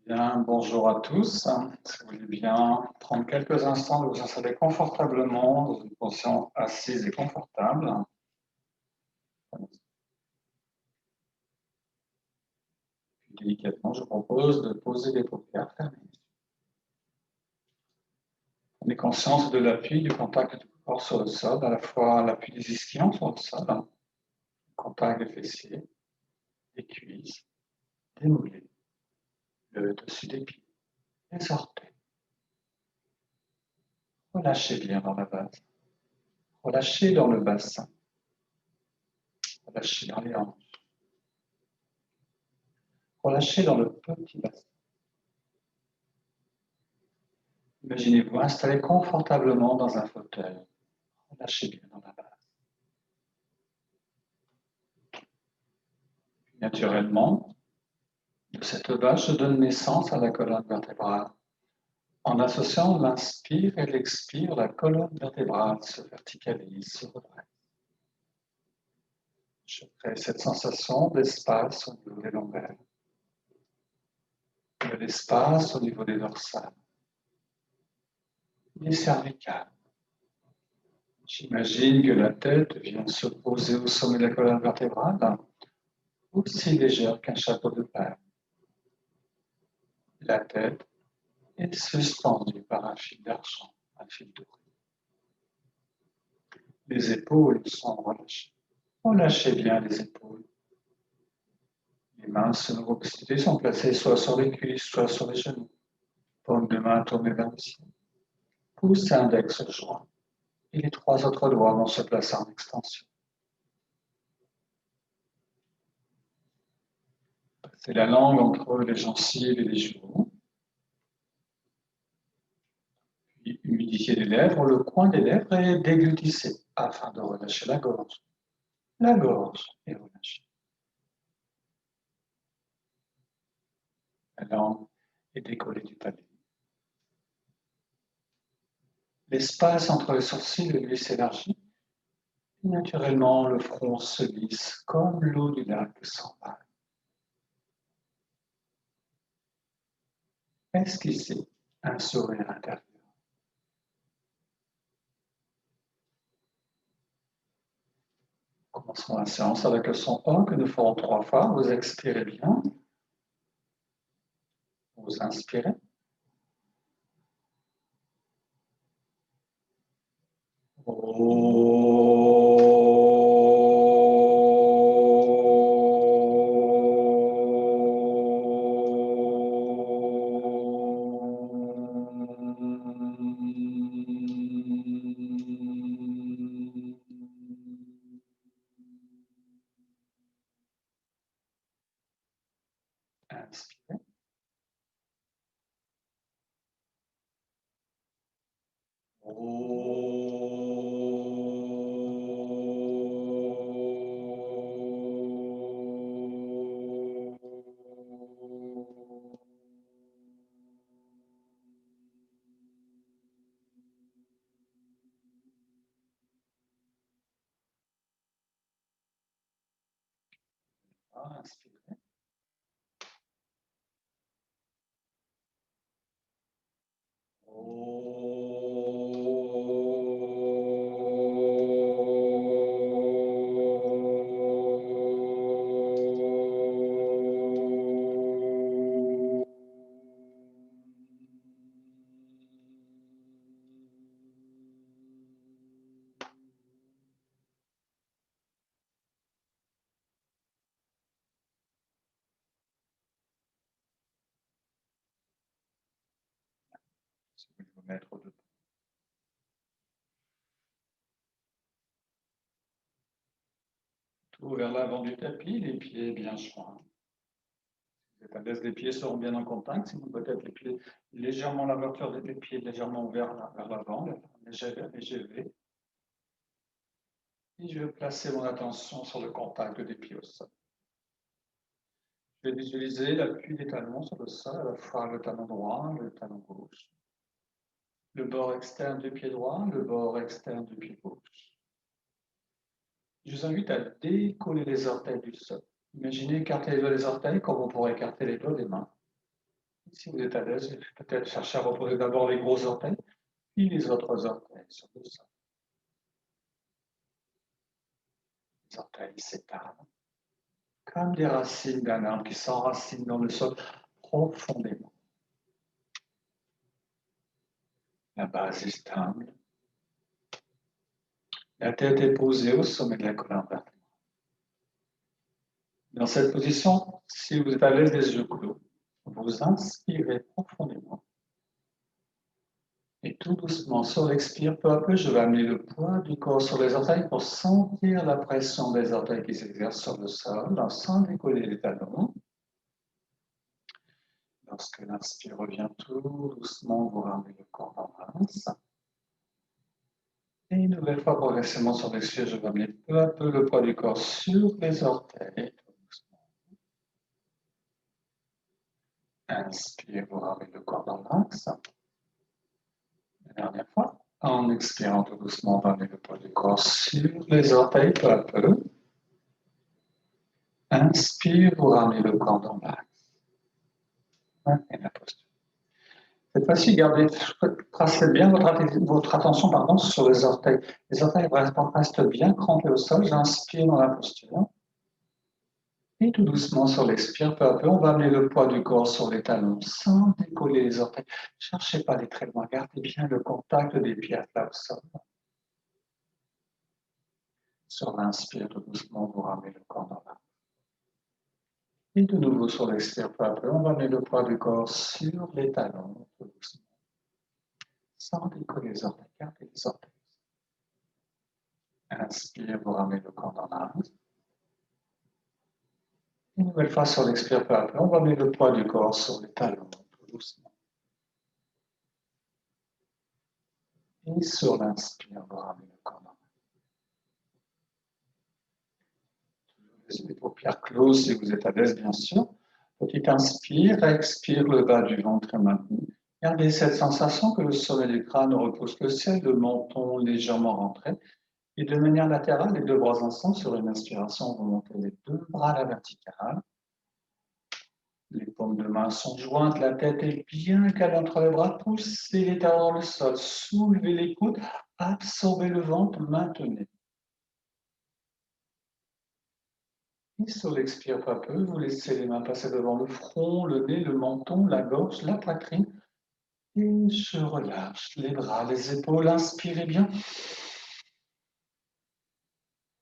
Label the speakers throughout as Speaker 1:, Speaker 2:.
Speaker 1: Bien, bonjour à tous. Si vous voulez bien prendre quelques instants de vous installer confortablement dans une position assise et confortable. Puis, délicatement, je vous propose de poser les paupières fermées. Prenez conscience de l'appui du contact du corps sur le sol, à la fois l'appui des ischions sur le sol, le contact des fessiers, des cuisses, des mollets, le dessus des pieds, les orteils. Relâchez bien dans la base. Relâchez dans le bassin. Relâchez dans les hanches. Relâchez dans le petit bassin. Imaginez-vous installé confortablement dans un fauteuil. Relâchez bien dans la base. Naturellement, de cette base, je donne naissance à la colonne vertébrale. En associant l'inspire et l'expire, la colonne vertébrale se verticalise, se redresse. Je crée cette sensation d'espace au niveau des lombaires, de l'espace au niveau des dorsales, des cervicales. J'imagine que la tête vient se poser au sommet de la colonne vertébrale, aussi légère qu'un chapeau de paille. La tête est suspendue par un fil d'argent, un fil doré. Les épaules sont relâchées. Relâchez bien les épaules. Les mains sonobustiques sont placées soit sur les cuisses, soit sur les genoux. Paume de main tournée vers le ciel. Pouce index joint. Et les trois autres doigts vont se placer en extension. Passez la langue entre les gencives et les joues. Puis humidifiez les lèvres, le coin des lèvres et déglutissez afin de relâcher la gorge. La gorge est relâchée. La langue est décollée du palais. L'espace entre les sourcils lui s'élargit. Naturellement, le front se lisse comme l'eau du lac s'emballe. Esquissez un sourire intérieur. Commençons la séance avec le son 1 que nous ferons 3 fois. Vous expirez bien. Vous inspirez. Inspirez. Inspirez. Si vous voulez vous mettre au debout. Tout vers l'avant du tapis, les pieds bien joints. Les adresses des pieds seront bien en contact. Si vous peut-être les pieds légèrement, l'ouverture des pieds légèrement ouvert vers l'avant, léger V. Et je vais placer mon attention sur le contact des pieds au sol. Je vais visualiser l'appui des talons sur le sol, à la fois le talon droit et le talon gauche. Le bord externe du pied droit, le bord externe du pied gauche. Je vous invite à décoller les orteils du sol. Imaginez écarter les doigts des orteils comme on pourrait écarter les doigts des mains. Si vous êtes à l'aise, peut-être chercher à reposer d'abord les gros orteils, puis les autres orteils sur le sol. Les orteils s'étalent comme des racines d'un arbre qui s'enracinent dans le sol profondément. La base est stable. La tête est posée au sommet de la colonne vertébrale. Dans cette position, si vous êtes à l'aise des yeux clos, vous inspirez profondément. Et tout doucement, sur l'expire, peu à peu, je vais amener le poids du corps sur les orteils pour sentir la pression des orteils qui s'exerce sur le sol, sans décoller les talons. Lorsque l'inspire revient tout doucement, vous ramenez le corps en masse. Et une nouvelle fois, progressivement sur l'expire, je vais amener peu à peu le poids du corps sur les orteils. Inspire, vous ramenez le corps dans l'axe. La dernière fois. En expirant tout doucement, on va amener le poids du corps sur les orteils peu à peu. Inspire, vous ramenez le corps dans l'axe. Et la posture. Cette fois-ci, tracez bien votre attention sur les orteils. Les orteils restent bien crampés au sol. J'inspire dans la posture. Et tout doucement, sur l'expire, peu à peu, on va amener le poids du corps sur les talons sans décoller les orteils. Ne cherchez pas les traits loin, gardez bien le contact des pieds à plat au sol. Sur l'inspire, tout doucement, vous ramenez le corps dans l'axe. Et de nouveau, sur l'expire, peu à peu, on va amener le poids du corps sur les talons, tout doucement. Sans décoller les orteils, gardez les orteils. Inspire, vous ramenez le corps dans l'axe. Une nouvelle fois sur l'expire, peu à peu, on va mettre le poids du corps sur les talons, tout doucement. Et sur l'inspire, vous ramenez le corps dans l'axe. Les paupières closes si vous êtes à l'aise, bien sûr. Petit inspire, expire le bas du ventre maintenu. Gardez cette sensation que le sommet du crâne repousse le ciel, le menton légèrement rentré. Et de manière latérale, les deux bras ensemble, sur une inspiration, vous montez les deux bras à la verticale. Les paumes de main sont jointes, la tête est bien calée entre les bras, poussez les talons dans le sol, soulevez les coudes, absorbez le ventre, maintenez. Et sur l'expire peu à peu, vous laissez les mains passer devant le front, le nez, le menton, la gorge, la poitrine. Et je relâche les bras, les épaules, inspirez bien.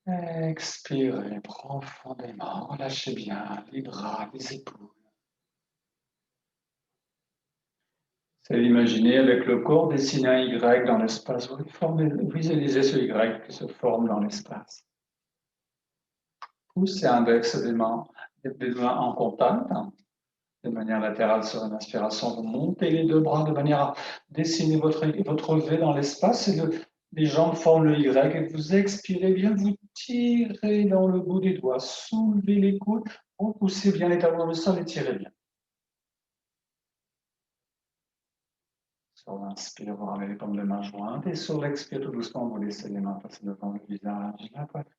Speaker 1: Expirez profondément, relâchez bien les bras, les épaules. C'est d'imaginer avec le corps dessiner un Y dans l'espace. Vous visualisez ce Y qui se forme dans l'espace. Poussez index des mains en contact, de manière latérale sur une inspiration. Vous montez les deux bras de manière à dessiner votre V dans l'espace et les jambes forment le Y. Et vous expirez bien, vous tirez dans le bout des doigts, soulevez les coudes, repoussez bien les talons dans le sol et tirez bien. Sur l'inspire, vous ramenez les paumes de main jointes et sur l'expire, tout doucement, vous laissez les mains passer devant le visage, la poitrine.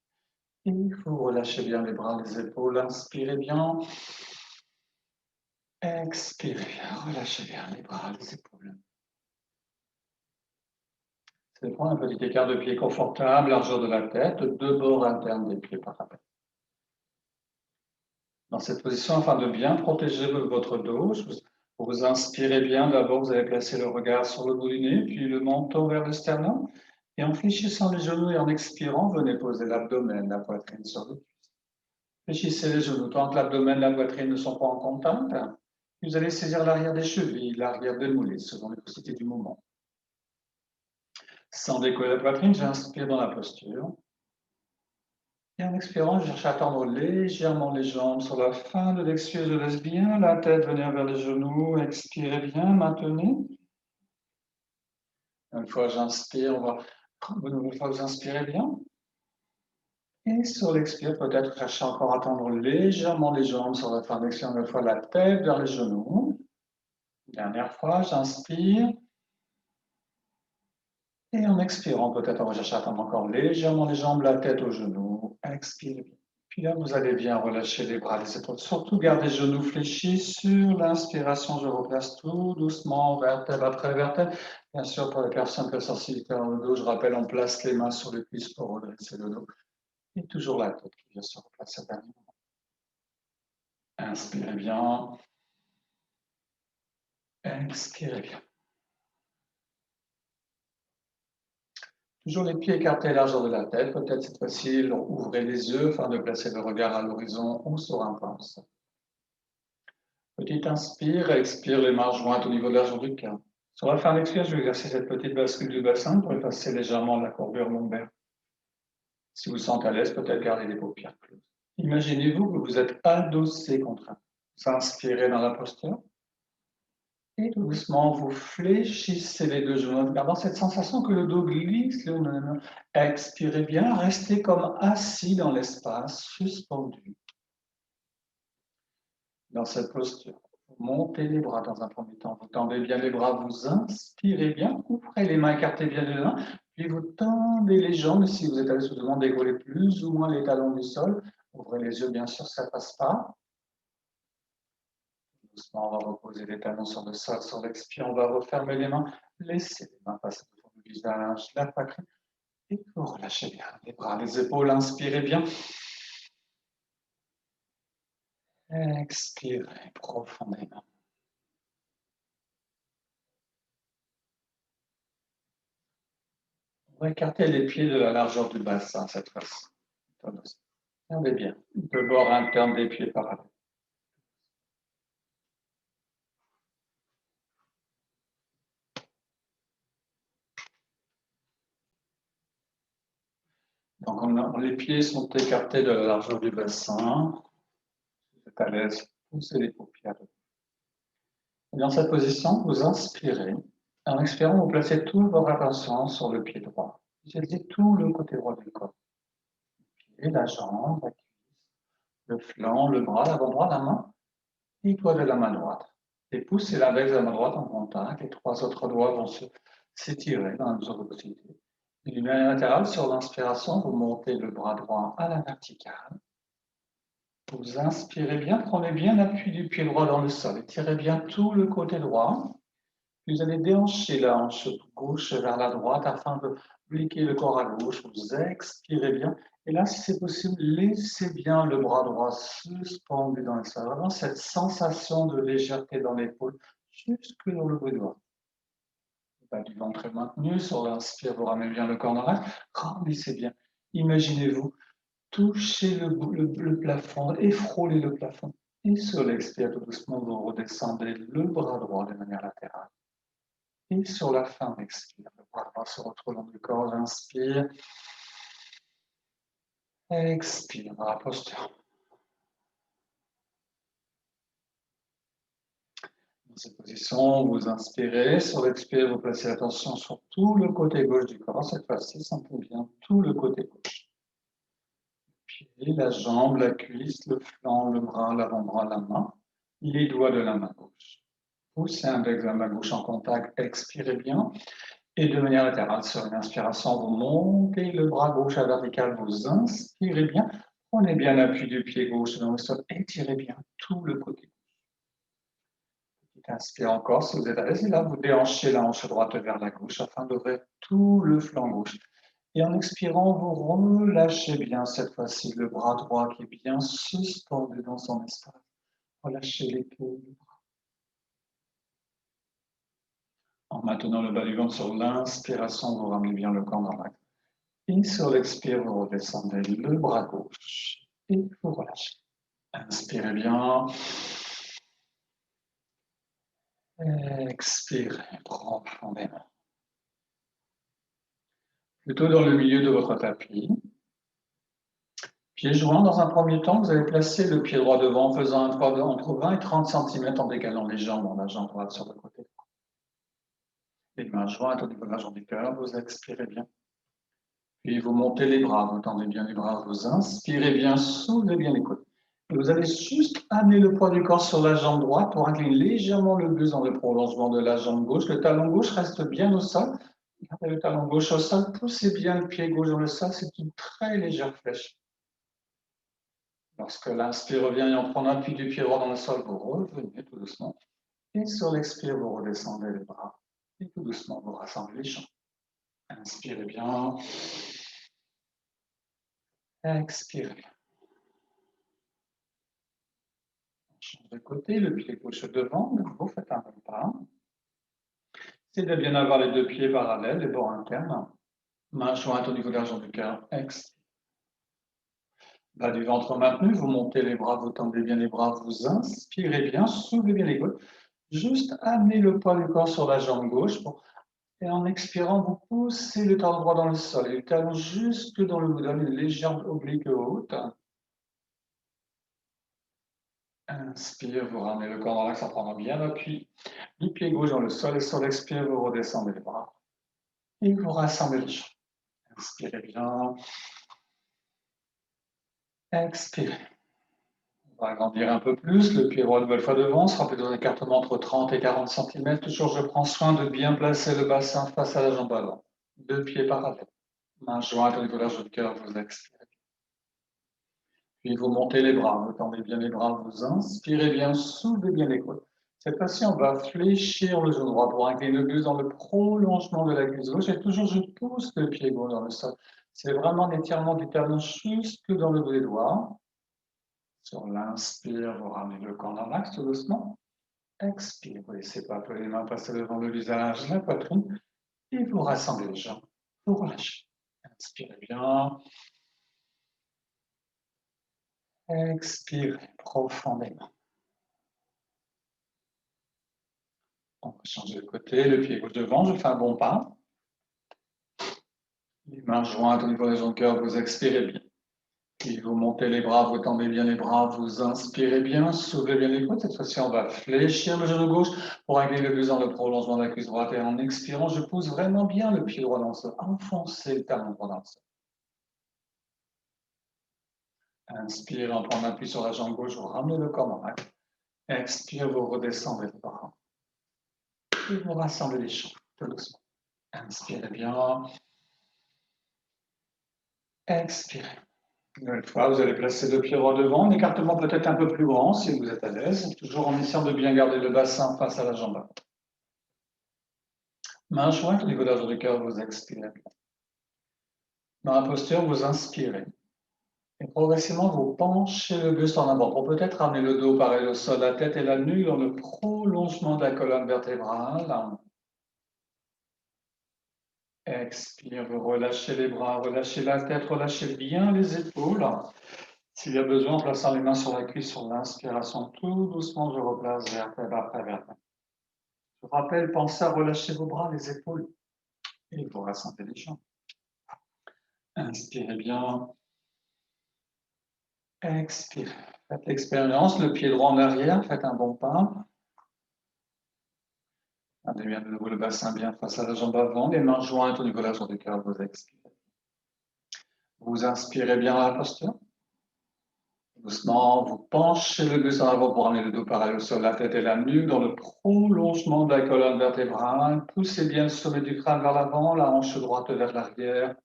Speaker 1: Et vous relâchez bien les bras, les épaules, inspirez bien. Expirez bien, relâchez bien les bras, les épaules. C'est de prendre un petit écart de pied confortable, largeur de la tête, deux bords internes des pieds par rapport. Dans cette position, afin de bien protéger votre dos, vous inspirez bien. D'abord, vous allez placer le regard sur le bout du nez, puis le menton vers le sternum. Et en fléchissant les genoux et en expirant, venez poser l'abdomen, la poitrine sur le cuisse. Fléchissez les genoux tant que l'abdomen et la poitrine ne sont pas en contact. Vous allez saisir l'arrière des chevilles, l'arrière des mollets, selon les possibilités du mouvement. Sans décoller la poitrine, j'inspire dans la posture. Et en expirant, je cherche à tendre légèrement les jambes sur la fin de l'expire. Je laisse bien la tête venir vers les genoux. Expirez bien, maintenez. Une fois j'inspire, une fois que vous inspirez bien. Et sur l'expire, peut-être chercher encore à tendre légèrement les jambes sur la fin de l'expire. Une fois la tête vers les genoux. Dernière fois, j'inspire. Et en expirant, peut-être on va chercher à tendre encore légèrement les jambes, la tête aux genoux. Expirez bien. Puis là, vous allez bien relâcher les bras, les épaules. Surtout, gardez les genoux fléchis sur l'inspiration. Je replace tout doucement, vertèbre après vertèbre. Bien sûr, pour les personnes qui ont sensibilité dans le dos, je rappelle, on place les mains sur les cuisses pour redresser le dos. Et toujours la tête qui vient se replacer au dernier moment. Inspirez bien. Expirez bien. Toujours les pieds écartés à largeur de la tête. Peut-être cette fois-ci, ouvrez les yeux afin de placer le regard à l'horizon ou sur un pince. Petite inspire, expire les mains jointes au niveau de la jambe du cœur. Sur la fin d'expire, je vais exercer cette petite bascule du bassin pour effacer légèrement la courbure lombaire. Si vous sentez à l'aise, peut-être garder les paupières closes. Imaginez-vous que vous êtes adossé contre un. Vous inspirez dans la posture. Et tout doucement, vous fléchissez les deux genoux, gardant cette sensation que le dos glisse. Expirez bien, restez comme assis dans l'espace, suspendu. Dans cette posture, vous montez les bras dans un premier temps. Vous tendez bien les bras, vous inspirez bien, ouvrez les mains, écartez bien les mains, puis vous tendez les jambes. Si vous êtes à l'aise, vous demandez de décoller plus ou moins les talons du sol. Ouvrez les yeux, bien sûr, ça ne passe pas. Doucement, on va reposer les talons sur le sol, sur l'expire, on va refermer les mains, laissez les mains passer devant le visage, la poitrine, et vous relâchez bien les bras, les épaules, inspirez bien. Expirez profondément. On va écarter les pieds de la largeur du bassin cette fois-ci. Regardez bien, le bord interne des pieds parallèles. Donc les pieds sont écartés de la largeur du bassin. Vous êtes à l'aise, poussez les paupières. Et dans cette position, vous inspirez. En expirant, vous placez toute votre attention sur le pied droit. Visualisez tout le côté droit du corps. Le pied, la jambe, la cuisse, le flanc, le bras, l'avant-bras, la main, et doigts de la main droite. Les pouces et l'index de la main droite en contact. Les trois autres doigts vont s'étirer dans la mesure de possibilité. Et d'une manière latérale, sur l'inspiration, vous montez le bras droit à la verticale. Vous inspirez bien, prenez bien l'appui du pied droit dans le sol. Étirez bien tout le côté droit. Vous allez déhancher la hanche gauche vers la droite afin de plier le corps à gauche. Vous expirez bien. Et là, si c'est possible, laissez bien le bras droit suspendu dans le sol. Vraiment cette sensation de légèreté dans l'épaule jusque dans le bout du doigt. Le bas du ventre est maintenu. Sur l'inspire, vous ramenez bien le corps dans l'air. Grandissez bien. Imaginez-vous toucher le plafond et frôler le plafond. Et sur l'expire, tout doucement, vous redescendez le bras droit de manière latérale. Et sur la fin, expire. Le bras droit se retrouve dans le corps. J'inspire. Expire dans la posture. Dans cette position, vous inspirez. Sur l'expire, vous placez l'attention sur tout le côté gauche du corps. Cette fois-ci, sentez bien tout le côté gauche. Le pied, la jambe, la cuisse, le flanc, le bras, l'avant-bras, la main, les doigts de la main gauche. Poussez index de la main gauche en contact. Expirez bien. Et de manière latérale, sur une inspiration, vous montez le bras gauche à la verticale, vous inspirez bien, prenez bien l'appui du pied gauche dans le sol, étirez bien tout le côté. Inspire encore si vous êtes à l'aise, et là vous déhanchez la hanche droite vers la gauche afin d'ouvrir tout le flanc gauche. Et en expirant, vous relâchez bien cette fois-ci le bras droit qui est bien suspendu dans son espace. Relâchez l'épaule. En maintenant le bas du ventre sur l'inspiration, vous ramenez bien le corps dans l'axe. Et sur l'expire, vous redescendez le bras gauche et vous relâchez. Inspirez bien. Expirez profondément. Plutôt dans le milieu de votre tapis. Pieds joints, dans un premier temps, vous allez placer le pied droit devant en faisant un pas entre 20 et 30 cm en décalant les jambes, la jambe droite sur le côté. Les mains jointes au niveau de la jambe du cœur, vous expirez bien. Puis vous montez les bras, vous tendez bien les bras, vous inspirez bien, soulevez bien les coudes. Et vous allez juste amener le poids du corps sur la jambe droite pour incliner légèrement le buste dans le prolongement de la jambe gauche. Le talon gauche reste bien au sol. Gardez le talon gauche au sol, poussez bien le pied gauche dans le sol, c'est une très légère flèche. Lorsque l'inspire revient et on prend appui du pied droit dans le sol, vous revenez tout doucement. Et sur l'expire, vous redescendez les bras. Et tout doucement, vous rassemblez les jambes. Inspirez bien. Expirez. On change de côté, le pied gauche devant, vous faites un même pas. Essayez de bien avoir les deux pieds parallèles, les bords internes. Main jointe au niveau de l'argent du cœur. Expire. Bas du ventre maintenu, vous montez les bras, vous tendez bien les bras, vous inspirez bien, soulevez bien les côtes. Juste amenez le poids du corps sur la jambe gauche. Et en expirant, vous poussez le talon droit dans le sol et le talon jusque dans le bout une légère oblique haute. Inspire, vous ramenez le corps dans l'axe en prenant bien l'appui du pied gauche dans le sol et sur l'expire, vous redescendez les bras et vous rassemblez les jambes. Inspirez bien. Expirez. On va agrandir un peu plus, le pied droit une nouvelle fois devant, on sera plutôt un écartement entre 30 et 40 cm. Toujours, je prends soin de bien placer le bassin face à la jambe avant. Deux pieds parallèles. Main jointe au niveau de l'arche du cœur, vous expirez. Puis vous montez les bras, vous tendez bien les bras, vous inspirez bien, soulevez bien les côtes. Cette fois-ci, on va fléchir le genou droit pour incliner le buste dans le prolongement de la cuisse gauche. Et toujours, je pousse le pied gauche dans le sol. C'est vraiment l'étirement du talon jusque dans le bout des doigts. Sur l'inspire, vous ramenez le corps dans l'axe tout doucement. Expire, vous laissez pas les mains passer devant le visage, la poitrine. Et vous rassemblez les jambes. Vous relâchez. Inspirez bien. Expirez profondément. On va changer de côté, le pied gauche devant, je fais un bon pas. Les mains jointes au niveau des jambes cœur, vous expirez bien. Puis vous montez les bras, vous tendez bien les bras, vous inspirez bien, soulevez bien les côtes. Cette fois-ci, on va fléchir le genou gauche pour régler le buste dans le prolongement de la cuisse droite. Et en expirant, je pousse vraiment bien le pied droit dans le sol. Enfoncez le talon droit dans le sol. Inspire, en prenant appui sur la jambe gauche, vous ramenez le corps dans l'axe. Expire, vous redescendez les bras. Et vous rassemblez les jambes, tout doucement. Inspirez bien. Expirez. Une nouvelle fois, vous allez placer le pied droit devant, un écartement peut-être un peu plus grand si vous êtes à l'aise, toujours en essayant de bien garder le bassin face à la jambe avant. Main jointe au niveau de la jambe du cœur, vous expirez. Dans la posture, vous inspirez. Et progressivement, vous penchez le buste en avant pour peut-être ramener le dos pareil au sol, la tête et la nuque dans le prolongement de la colonne vertébrale. Expire, vous relâchez les bras, relâchez la tête, relâchez bien les épaules. S'il y a besoin, en plaçant les mains sur la cuisse sur l'inspiration, tout doucement, je replace vertèbre après vertèbre. Je vous rappelle, pensez à relâcher vos bras, les épaules, et vous rassemblez les jambes. Inspirez bien. Expirez. Faites l'expérience, le pied droit en arrière, faites un bon pas. Amenez bien de nouveau le bassin bien face à la jambe avant, les mains jointes au niveau de la jambe du cœur, vous expirez. Vous inspirez bien dans la posture. Doucement, vous penchez le buste en avant pour amener le dos parallèle sur la tête et la nuque dans le prolongement de la colonne vertébrale. Poussez bien le sommet du crâne vers l'avant, la hanche droite vers l'arrière.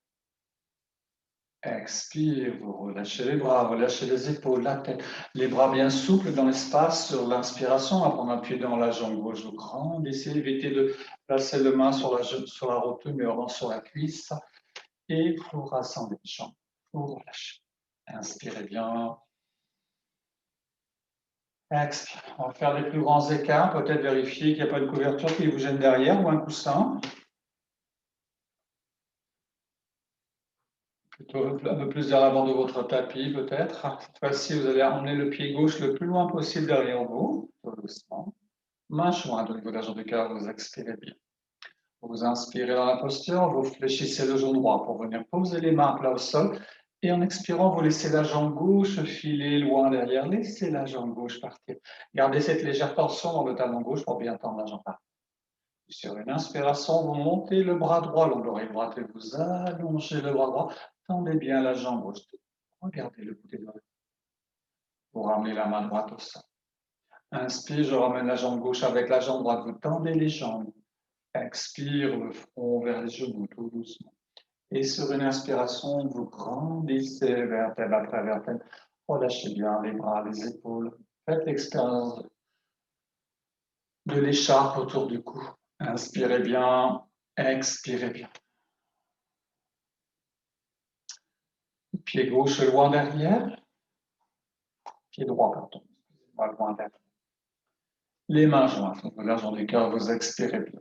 Speaker 1: Expire, vous relâchez les bras, relâchez les épaules, la tête, les bras bien souples dans l'espace sur l'inspiration, à prendre appui dans la jambe gauche, vous grandissez, évitez de placer les mains sur la rotule, mais vraiment sur la cuisse, et vous rassemblez les jambes, vous relâchez. Inspirez bien. Expire. On va faire des plus grands écarts, peut-être vérifier qu'il n'y a pas de couverture qui vous gêne derrière ou un coussin. Plutôt un peu plus vers l'avant de votre tapis, peut-être. Cette fois-ci, vous allez emmener le pied gauche le plus loin possible derrière vous, tout doucement. Main jointe au niveau de la jambe du cœur, vous expirez bien. Vous inspirez dans la posture, vous fléchissez le genou droit pour venir poser les mains à plat au sol. Et en expirant, vous laissez la jambe gauche filer loin derrière. Laissez la jambe gauche partir. Gardez cette légère torsion dans le talon gauche pour bien tendre la jambe arrière. Sur une inspiration, vous montez le bras droit, l'oreille droite, et vous allongez le bras droit. Tendez bien la jambe gauche. Regardez le bout des doigts. Vous ramenez la main droite au sol. Inspire, je ramène la jambe gauche avec la jambe droite. Vous tendez les jambes. Expire, le front vers les genoux, tout doucement. Et sur une inspiration, vous grandissez vertèbre après vertèbre Relâchez bien les bras, les épaules. Faites l'expérience de l'écharpe autour du cou. Inspirez bien, expirez bien. Pied gauche loin derrière. Pied droit, pardon. Loin derrière. Les mains jointes. L'argent du cœur, vous expirez bien.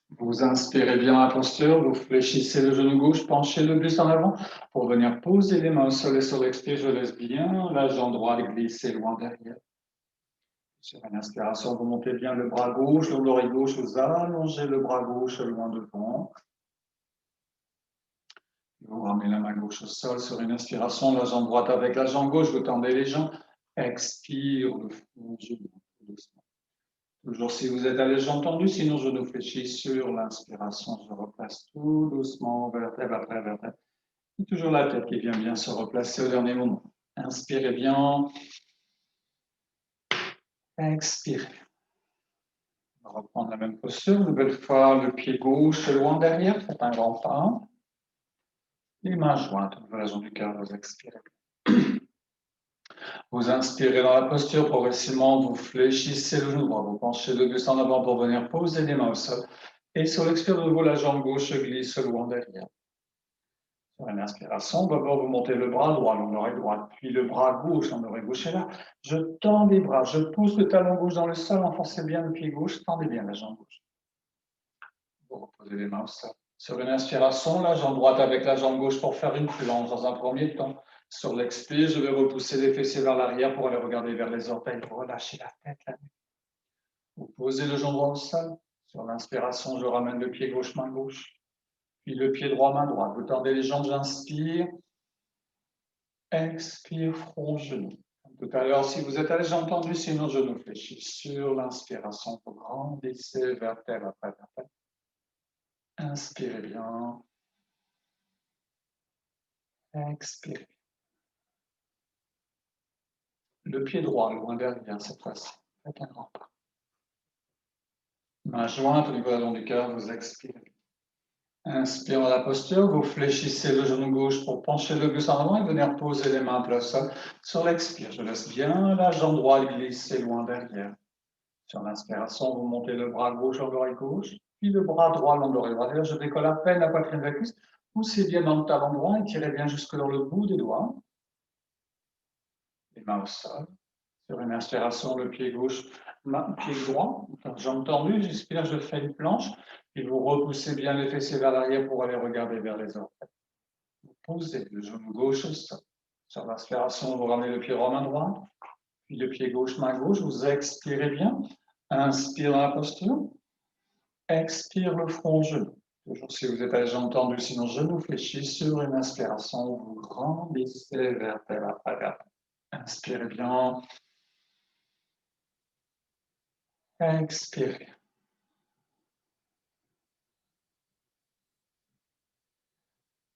Speaker 1: Vous inspirez bien la posture, vous fléchissez le genou gauche, penchez le buste en avant pour venir poser les mains au sol et sur l'expire, je laisse bien la jambe droite glisser loin derrière. Sur une inspiration, vous montez bien le bras gauche, l'oreille gauche, vous allongez le bras gauche loin devant. Vous ramenez la main gauche au sol sur une inspiration, la jambe droite avec la jambe gauche, vous tendez les jambes. Expire le front, genou, doucement. Toujours si vous êtes à l'aise, entendu, sinon je nous fléchis sur l'inspiration, je replace tout doucement, vertèbre après vertèbre. Et toujours la tête qui vient bien se replacer au dernier moment. Inspirez bien. Expirez. On va reprendre la même posture. Nouvelle fois, le pied gauche loin derrière, faites un grand pas. Les mains jointes, la raison du cœur, vous expirez. Vous inspirez dans la posture, progressivement, vous fléchissez le genou droit, vous penchez le buste en avant pour venir poser les mains au sol. Et sur l'expire de nouveau, la jambe gauche glisse loin derrière. Sur une inspiration, d'abord vous montez le bras droit, l'oreille droite, puis le bras gauche, l'oreille gauche est là. Je tends les bras, je pousse le talon gauche dans le sol, enfoncez bien le pied gauche, tendez bien la jambe gauche. Vous reposez les mains au sol. Sur une inspiration, la jambe droite avec la jambe gauche pour faire une planche dans un premier temps. Sur l'expire, je vais repousser les fessiers vers l'arrière pour aller regarder vers les orteils, pour relâcher la tête, la nuque. Vous posez le genou droit au sol. Sur l'inspiration, je ramène le pied gauche, main gauche. Puis le pied droit, main droite. Vous tendez les jambes, j'inspire. Expire, front, genou. Tout à l'heure, si vous êtes à l'aise, j'ai entendu, sinon je nous fléchis. Sur l'inspiration, vous grandissez vertèbre après vertèbre. Inspirez bien. Expirez. Le pied droit, loin derrière cette fois-ci. Faites un grand pas. Main jointe au niveau de la jambe du cœur, vous expirez. Inspirez dans la posture, vous fléchissez le genou gauche pour pencher le buste en avant et venir poser les mains à plat sol. Sur l'expire, je laisse bien la jambe droite glisser loin derrière. Sur l'inspiration, vous montez le bras gauche en l'oreille gauche, puis le bras droit long de l'oreille droite. Et là, je décolle à peine la poitrine de la cuisse. Poussez bien dans le talon droit et tirez bien jusque dans le bout des doigts. Les mains au sol. Sur une inspiration, le pied gauche, pied droit, jambe tendue, j'inspire, je fais une planche, et vous repoussez bien les fessiers vers l'arrière pour aller regarder vers les orteils. Vous posez le genou gauche au sol. Sur l'inspiration, vous ramenez le pied droit, main droite, puis le pied gauche, main gauche, vous expirez bien. Inspire dans la posture, expire le front, genou. Toujours si vous êtes à l'aise, entendu, sinon genou fléchi sur une inspiration, vous grandissez vertèbre après vertèbre. Inspirez bien. Expirez.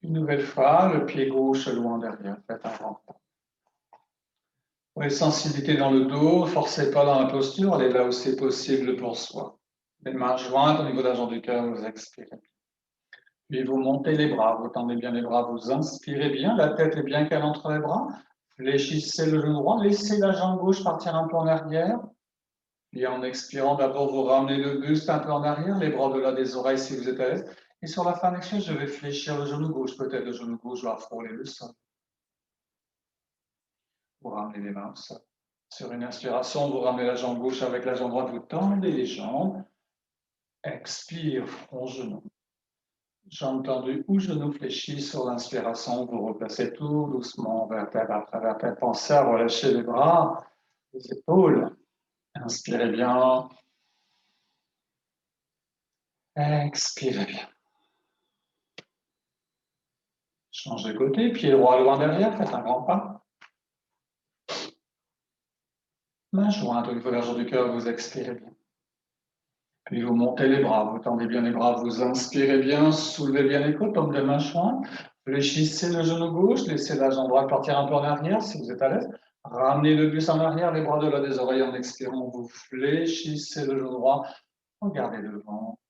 Speaker 1: Une nouvelle fois, le pied gauche loin derrière, faites un grand pas. Pour les sensibilités dans le dos, forcez pas dans la posture, allez là où c'est possible pour soi. Les mains jointes au niveau de la jambe du cœur, vous expirez. Puis vous montez les bras, vous tendez bien les bras, vous inspirez bien, la tête est bien calée entre les bras. Fléchissez le genou droit, laissez la jambe gauche partir un peu en arrière. Puis en expirant, d'abord vous ramenez le buste un peu en arrière, les bras au-delà des oreilles si vous êtes à l'aise. Et sur la fin de l'expire, je vais fléchir le genou gauche, peut-être le genou gauche va frôler le sol. Vous ramenez les mains au sol. Sur une inspiration, vous ramenez la jambe gauche avec la jambe droite, vous tendez les jambes. Expire, front, genou. Jambes tendues ou genoux fléchis sur l'inspiration, vous replacez tout doucement, vertèbre après vertèbre. Pensez à relâcher les bras, les épaules. Inspirez bien. Expirez bien. Changez de côté, pied droit loin derrière, faites un grand pas. Main jointe au niveau de la jambe du cœur, vous expirez bien. Puis vous montez les bras, vous tendez bien les bras, vous inspirez bien, soulevez bien les côtes, comme des mains jointes. Fléchissez le genou gauche, laissez la jambe droite partir un peu en arrière si vous êtes à l'aise. Ramenez le buste en arrière, les bras de là des oreilles en expirant. Vous fléchissez le genou droit, regardez devant.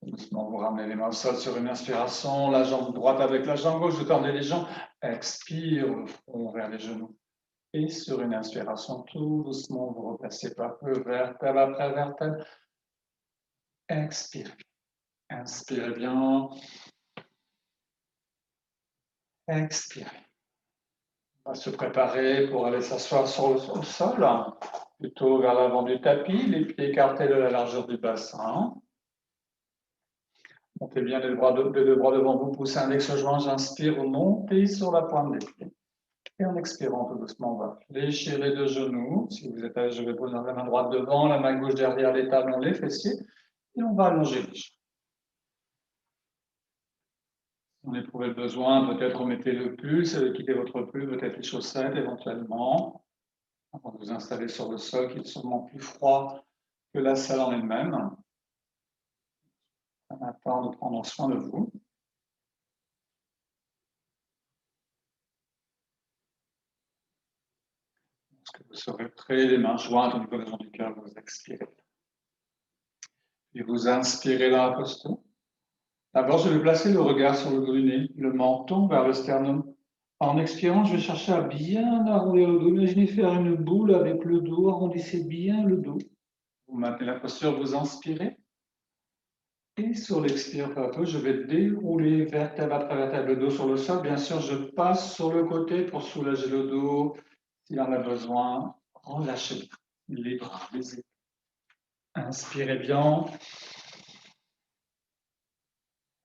Speaker 1: Doucement, vous ramenez les mains au sol sur une inspiration, la jambe droite avec la jambe gauche, vous tendez les jambes. Expire, le front vers les genoux. Et sur une inspiration, tout doucement, vous replacez par peu, vertèbre après vertèbre. Expirez. Inspirez bien. Expirez. On va se préparer pour aller s'asseoir sur le sol, plutôt vers l'avant du tapis, les pieds écartés de la largeur du bassin. Montez bien les deux bras devant vous, poussez index joint, j'inspire, montez sur la pointe des pieds. Et en expirant tout doucement, on va fléchir les deux genoux. Si vous êtes à l'aise, je vais poser la main droite devant, la main gauche derrière les talons, les fessiers. Et on va allonger les jambes. Si on éprouve le besoin, peut-être remettez le pull, quittez votre pull, peut-être les chaussettes éventuellement, avant de vous installer sur le sol qui est sûrement plus froid que la salle en elle-même. Maintenant, de prendre soin de vous. Lorsque vous serez prêt, les mains jointes au niveau des du cœur, vous expirez. Et vous inspirez dans la posture. D'abord, je vais placer le regard sur le bout du nez, le menton vers le sternum. En expirant, je vais chercher à bien arrondir le dos. Imaginez faire une boule avec le dos, arrondissez bien le dos. Vous maintenez la posture, vous inspirez. Et sur l'expiration, je vais dérouler vertèbre après vertèbre le dos sur le sol. Bien sûr, je passe sur le côté pour soulager le dos. S'il en a besoin, relâchez les bras, les épaules. Inspirez bien.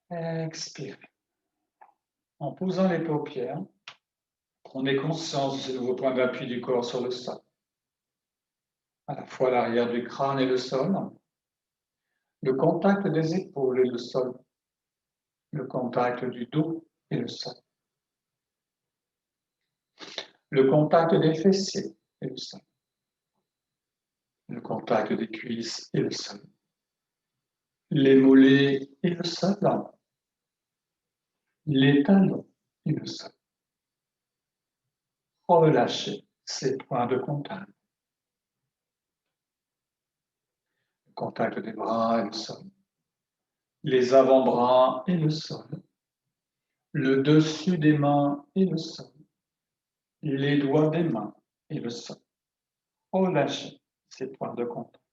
Speaker 1: Expirez. En posant les paupières, prenez conscience de ce nouveau point d'appui du corps sur le sol. À la fois l'arrière du crâne et le sol. Le contact des épaules et le sol. Le contact du dos et le sol. Le contact des fessiers et le sol. Le contact des cuisses et le sol. Les mollets et le sol. Les talons et le sol. Relâchez ces points de contact. Le contact des bras et le sol. Les avant-bras et le sol. Le dessus des mains et le sol. Les doigts des mains et le sol. Relâchez ces points de contact.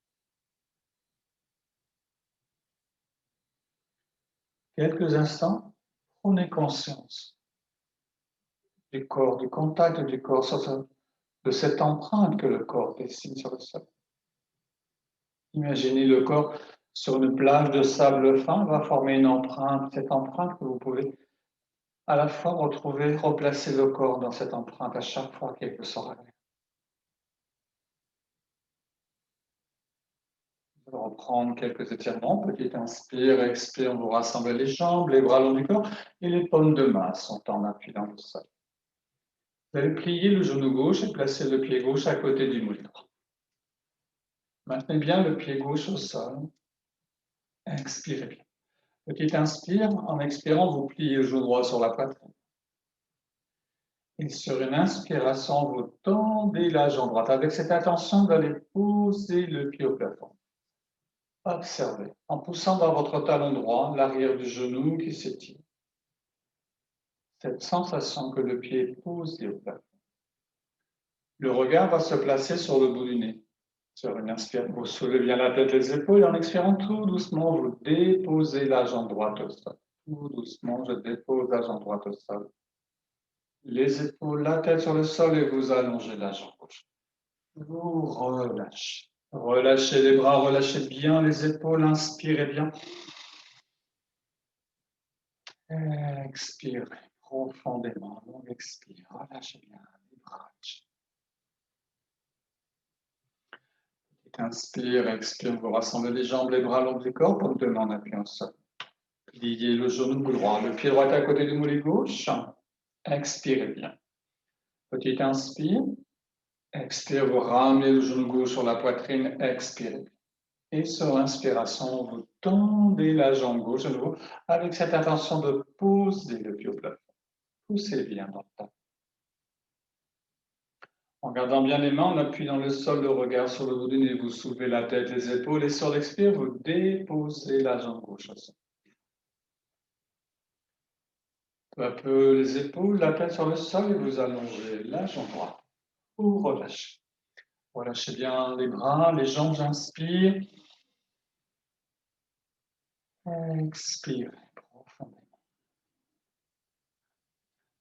Speaker 1: Quelques instants, prenez conscience du corps, du contact du corps, de cette empreinte que le corps dessine sur le sol. Imaginez le corps sur une plage de sable fin, va former une empreinte, cette empreinte que vous pouvez à la fois retrouver, replacer le corps dans cette empreinte à chaque fois qu'il peut s'en ramener. Vous allez reprendre quelques étirements, petit inspire, expire, vous rassemblez les jambes, les bras long du corps et les paumes de main sont en appui dans le sol. Vous allez plier le genou gauche et placer le pied gauche à côté du moule droit. Maintenez bien le pied gauche au sol. Expirez bien. Petit inspire, en expirant, vous pliez le genou droit sur la poitrine. Et sur une inspiration, vous tendez la jambe droite avec cette intention d'aller poser le pied au plafond. Observez, en poussant dans votre talon droit l'arrière du genou qui s'étire. Cette sensation que le pied est posé au plafond. Le regard va se placer sur le bout du nez. Sur une inspiration, vous soulevez bien la tête et les épaules et en expirant tout doucement, vous déposez la jambe droite au sol. Tout doucement, je dépose la jambe droite au sol. Les épaules, la tête sur le sol et vous allongez la jambe gauche. Vous relâchez. Relâchez les bras, relâchez bien les épaules, inspirez bien. Expirez profondément, long expire, relâchez bien les bras. Inspire, expire, vous rassemblez les jambes, les bras, long du corps, pour le en appui au sol. Pliez le genou droit, le pied droit à côté du mollet gauche. Expirez bien. Petit inspire. Expire, vous ramenez le genou gauche sur la poitrine. Expirez. Et sur l'inspiration, vous tendez la jambe gauche à nouveau avec cette intention de poser le pied au plafond. Poussez bien dans le tas. En gardant bien les mains, on appuie dans le sol, le regard sur le bout du nez, vous soulevez la tête, les épaules et sur l'expire, vous déposez la jambe gauche au sol. Peu à peu les épaules, la tête sur le sol et vous allongez la jambe droite. Vous relâchez. Relâchez bien les bras, les jambes, j'inspire. Expire profondément.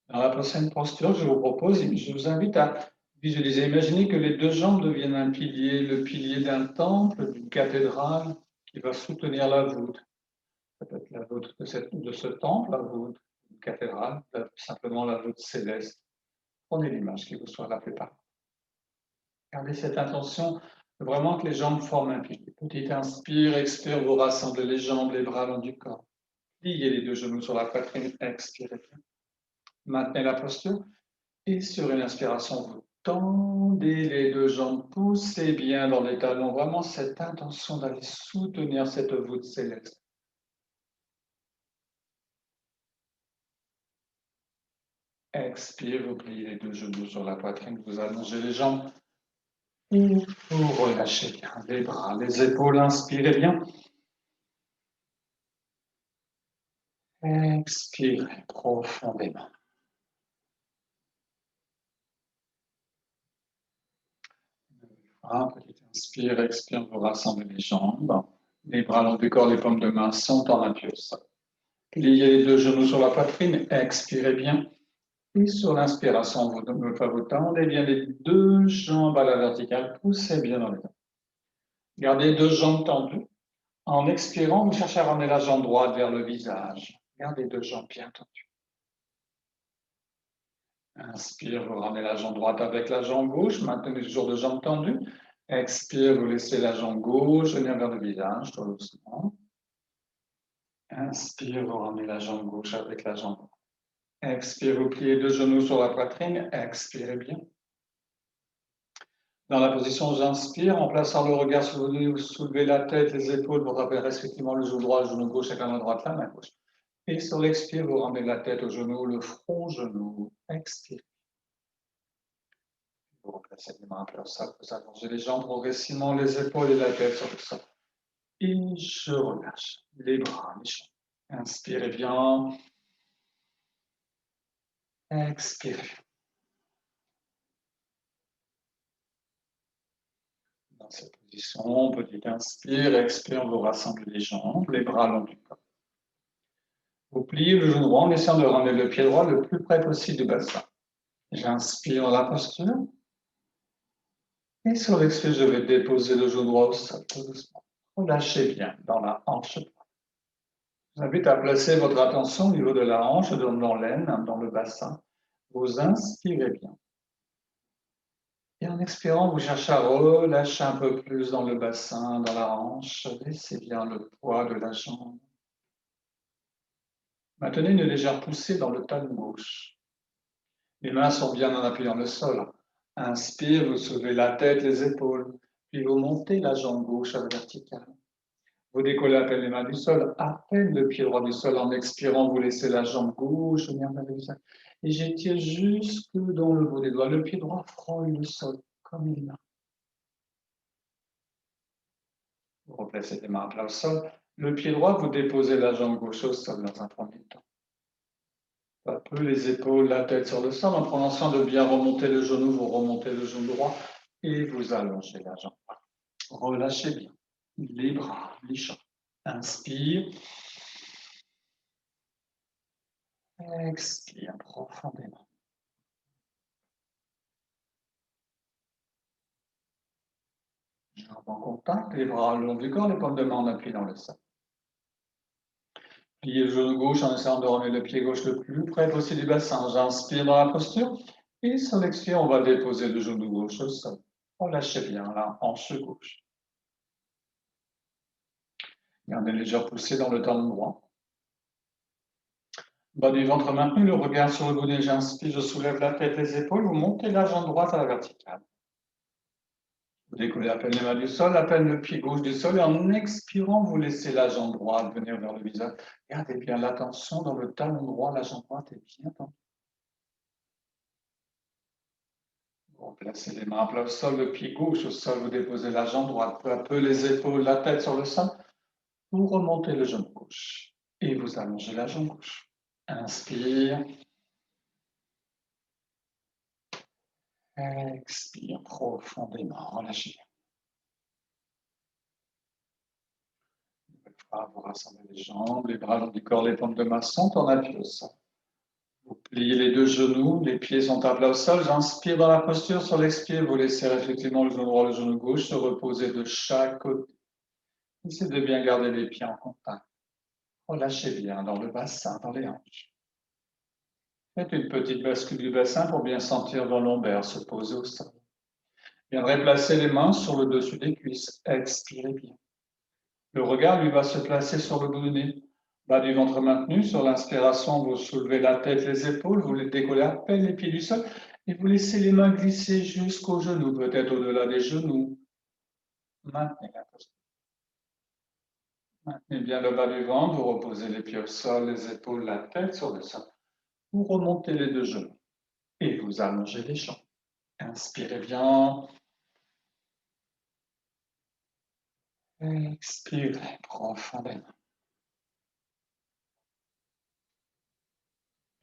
Speaker 1: Dans la prochaine posture, je vous propose, je vous invite à visualiser, imaginez que les deux jambes deviennent un pilier, le pilier d'un temple, d'une cathédrale qui va soutenir la voûte. Peut-être la voûte de ce temple, la voûte d'une cathédrale, simplement la voûte céleste. Prenez l'image qui vous soit la plupart. Gardez cette intention vraiment que les jambes forment un pilier. Petit inspire, expire, vous rassemblez les jambes, les bras long du corps. Pliez les deux genoux sur la poitrine, expirez bien. Maintenez la posture et sur une inspiration, vous tendez les deux jambes, poussez bien dans les talons, vraiment cette intention d'aller soutenir cette voûte céleste. Expire, vous pliez les deux genoux sur la poitrine, vous allongez les jambes et vous relâchez bien les bras, les épaules, inspirez bien. Expirez profondément. Petit inspire, expire, vous rassemblez les jambes. Les bras long du corps, les paumes de main sont en appui au sol. Pliez les deux genoux sur la poitrine, expirez bien. Et sur l'inspiration, vous tendez bien les deux jambes à la verticale, poussez bien dans les dents. Gardez les deux jambes tendues. En expirant, vous cherchez à ramener la jambe droite vers le visage. Gardez les deux jambes bien tendues. Inspire, vous ramenez la jambe droite avec la jambe gauche, maintenez toujours deux jambes tendues. Expire, vous laissez la jambe gauche venir vers le visage, tout doucement. Inspire, vous ramenez la jambe gauche avec la jambe droite. Expire, vous pliez deux genoux sur la poitrine. Expirez bien. Dans la position j'inspire, en plaçant le regard sur le nez, vous soulevez la tête, les épaules, vous rappelez respectivement le genou droit, le genou gauche avec la main droite, la main gauche. Et sur l'expire, vous ramenez la tête au genou, le front au genou. Expire. Vous replacez les mains un peu au sol, vous allongez les jambes progressivement, les épaules et la tête sur le sol. Et je relâche les bras, les jambes. Inspirez bien. Expirez. Dans cette position, petit inspire, expire, vous rassemblez les jambes, les bras long du corps. Vous pliez le genou droit en essayant de ramener le pied droit le plus près possible du bassin. J'inspire la posture. Et sur l'expire, je vais déposer le genou droit au sol, tout doucement. Relâchez bien dans la hanche droite. Je vous invite à placer votre attention au niveau de la hanche, dans l'aine, dans le bassin. Vous inspirez bien. Et en expirant, vous cherchez à relâcher un peu plus dans le bassin, dans la hanche. Laissez bien le poids de la jambe. Maintenez une légère poussée dans le talon gauche. Les mains sont bien en appui dans le sol. Inspire, vous soulevez la tête, les épaules, puis vous montez la jambe gauche à la verticale. Vous décollez à peine les mains du sol, à peine le pied droit du sol. En expirant, vous laissez la jambe gauche venir vers le visage. Et j'étire jusque dans le bout des doigts. Le pied droit frôle le sol comme une main. Vous replacez les mains à plat au sol. Le pied droit, vous déposez la jambe gauche au sol dans un premier temps. Un peu les épaules, la tête sur le sol, en prenant soin de bien remonter le genou, vous remontez le genou droit et vous allongez la jambe. Relâchez bien les bras, les jambes. Inspire. Expire profondément. Jambes en contact, les bras le long du corps, les paumes de main en appui dans le sol. Pliez le genou gauche en essayant de ramener le pied gauche le plus près possible du bassin. J'inspire dans la posture et sur l'expire, on va déposer le genou gauche au sol. Relâchez bien la hanche gauche. Gardez une légère poussée dans le talon droit. Bas du ventre maintenu, le regard sur le bout des jambes. J'inspire, je soulève la tête, les épaules, vous montez la jambe droite à la verticale. Vous décollez à peine les mains du sol, à peine le pied gauche du sol, et en expirant, vous laissez la jambe droite venir vers le visage. Gardez bien l'attention dans le talon droit, la jambe droite est bien tendue. Vous placez les mains à plat au sol, le pied gauche au sol, vous déposez la jambe droite, peu à peu les épaules, la tête sur le sol, vous remontez le genou gauche et vous allongez la jambe gauche. Inspire. Expire profondément, relâchez. Vous rassemblez les jambes, les bras le long du corps, les paumes de main sont en appui au sol. Vous pliez les deux genoux, les pieds sont à plat au sol. J'inspire dans la posture. Sur l'expire, vous laissez effectivement le genou droit, le genou gauche se reposer de chaque côté. Essayez de bien garder les pieds en contact. Relâchez bien dans le bassin, dans les hanches. Faites une petite bascule du bassin pour bien sentir vos lombaires se poser au sol. Viendrez placer les mains sur le dessus des cuisses. Expirez bien. Le regard, lui, va se placer sur le bout du nez. Bas du ventre maintenu. Sur l'inspiration, vous soulevez la tête, les épaules, vous les décollez à peine les pieds du sol et vous laissez les mains glisser jusqu'aux genoux, peut-être au-delà des genoux. Maintenez la posture. Maintenez bien le bas du ventre, vous reposez les pieds au sol, les épaules, la tête sur le sol. Vous remontez les deux genoux et vous allongez les jambes. Inspirez bien. Expirez profondément.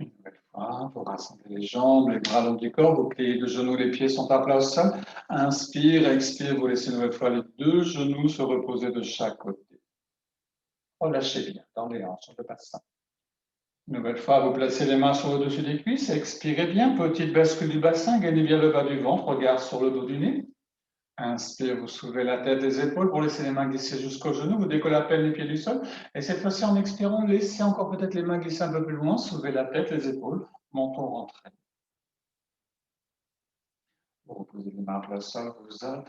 Speaker 1: Une nouvelle fois, vous rassemblez les jambes, les bras le long du corps, vous pliez les deux genoux, les pieds sont à plat au sol. Inspire, expire, vous laissez une nouvelle fois les deux genoux se reposer de chaque côté. Relâchez bien dans les hanches, sur le bassin. Une nouvelle fois, vous placez les mains sur le dessus des cuisses, expirez bien, petite bascule du bassin, gagnez bien le bas du ventre, regard sur le dos du nez. Inspire, vous soulevez la tête des épaules pour laisser les mains glisser jusqu'aux genoux, vous décollez à peine les pieds du sol. Et cette fois-ci, en expirant, laissez encore peut-être les mains glisser un peu plus loin, soulevez la tête, les épaules, menton rentré. Vous reposez les mains à plat sol, vous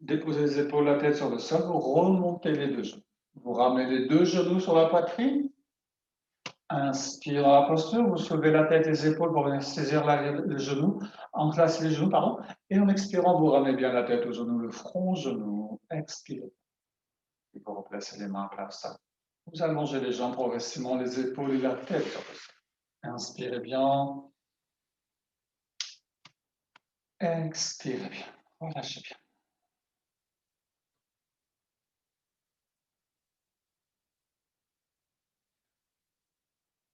Speaker 1: déposez les épaules, la tête sur le sol, vous remontez les deux genoux. Vous ramenez les deux genoux sur la poitrine. Inspire dans la posture, vous soulevez la tête et les épaules pour venir saisir les genoux, enclasser les genoux, pardon. Et en expirant, vous ramenez bien la tête aux genoux, le front, genou. Expirez. Et vous replacez les mains à plat sol. Vous allongez les jambes progressivement, les épaules et la tête sur le sol. Inspirez bien. Expirez bien. Relâchez bien.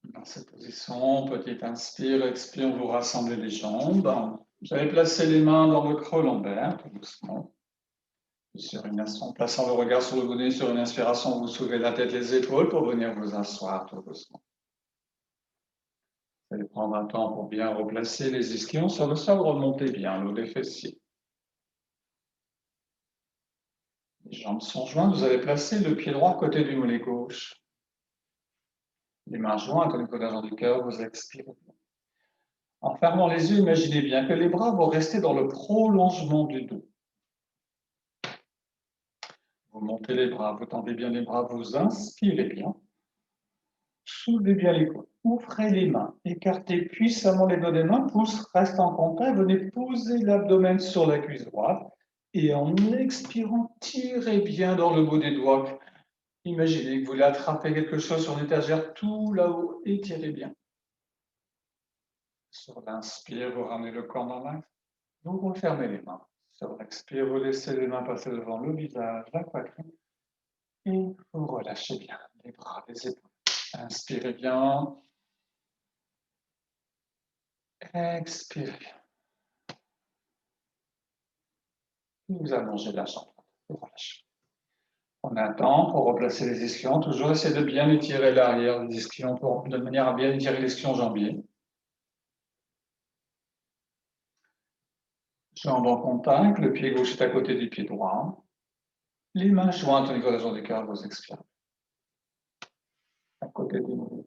Speaker 1: Dans cette position, petite inspire, expire, vous rassemblez les jambes. Vous allez placer les mains dans le creux lombaire, tout doucement. Sur une en plaçant le regard sur le bonnet, sur une inspiration, vous soulevez la tête, les épaules pour venir vous asseoir tout doucement. Vous allez prendre un temps pour bien replacer les ischions sur le sol, remontez bien le des fessiers. Les jambes sont jointes, vous allez placer le pied droit à côté du mollet gauche. Les mains jointes au niveau de l'avant du cœur, vous expirez. En fermant les yeux, imaginez bien que les bras vont rester dans le prolongement du dos. Vous montez les bras, vous tendez bien les bras, vous inspirez bien. Soulevez bien les coudes, ouvrez les mains, écartez puissamment les doigts des mains, pouce reste en contact, venez poser l'abdomen sur la cuisse droite et en expirant, tirez bien dans le bout des doigts. Imaginez que vous voulez attraper quelque chose sur une étagère tout là-haut, étirez bien. Sur l'inspire, vous ramenez le corps dans l'axe, vous refermez les mains. Sur l'expire, vous laissez les mains passer devant le visage, la poitrine et vous relâchez bien les bras, les épaules. Inspirez bien. Expirez bien. Vous allongez la jambe. Vous relâchez. On attend pour replacer les ischions. Toujours essayer de bien étirer l'arrière des ischions de manière à bien étirer l'ischion jambier. Jambes en contact, le pied gauche est à côté du pied droit. Les mains jointes au niveau de la jambe du cœur, vous expirez. À côté du mollet.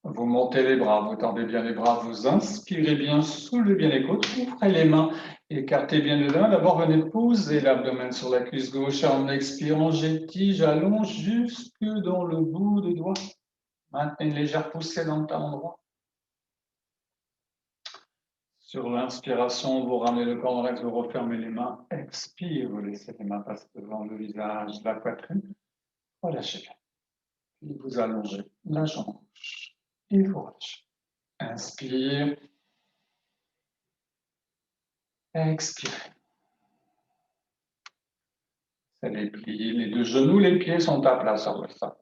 Speaker 1: Vous montez les bras, vous tendez bien les bras, vous inspirez bien, soulevez bien les côtes, ouvrez les mains, écartez bien les mains. D'abord, venez poser l'abdomen sur la cuisse gauche. En expirant, j'étire, j'allonge jusque dans le bout des doigts. Maintenez une légère poussée dans le talon droit. Sur l'inspiration, vous ramenez le corps dans l'axe, vous refermez les mains. Expire, vous laissez les mains passer devant le visage, la poitrine. Relâchez bien. Puis vous allongez la jambe gauche et vous relâchez. Inspire. Expirez. C'est les plis, les deux genoux, les pieds sont à plat sur le sol.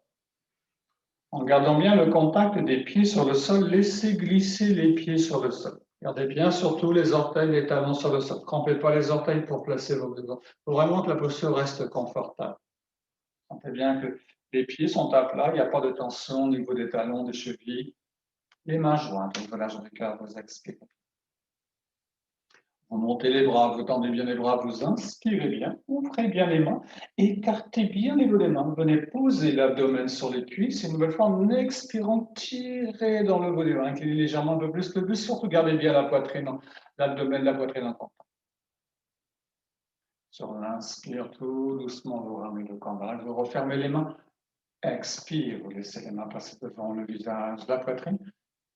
Speaker 1: En gardant bien le contact des pieds sur le sol, laissez glisser les pieds sur le sol. Gardez bien surtout les orteils, les talons sur le sol. Ne crampez pas les orteils pour placer vos devants. Il faut vraiment que la posture reste confortable. Sentez bien que les pieds sont à plat, il n'y a pas de tension au niveau des talons, des chevilles. Les mains jointes, donc la jambe du cœur, vous expirez. Vous montez les bras, vous tendez bien les bras, vous inspirez bien, ouvrez bien les mains, écartez bien les dos des mains, venez poser l'abdomen sur les cuisses, et une nouvelle fois en expirant, tirez dans le haut des mains, inclinez légèrement un peu plus le buste, surtout gardez bien la poitrine, l'abdomen, la poitrine en contact. Sur l'inspire, tout doucement, vous ramenez le camp vers vous refermez les mains, expire, vous laissez les mains passer devant le visage, la poitrine,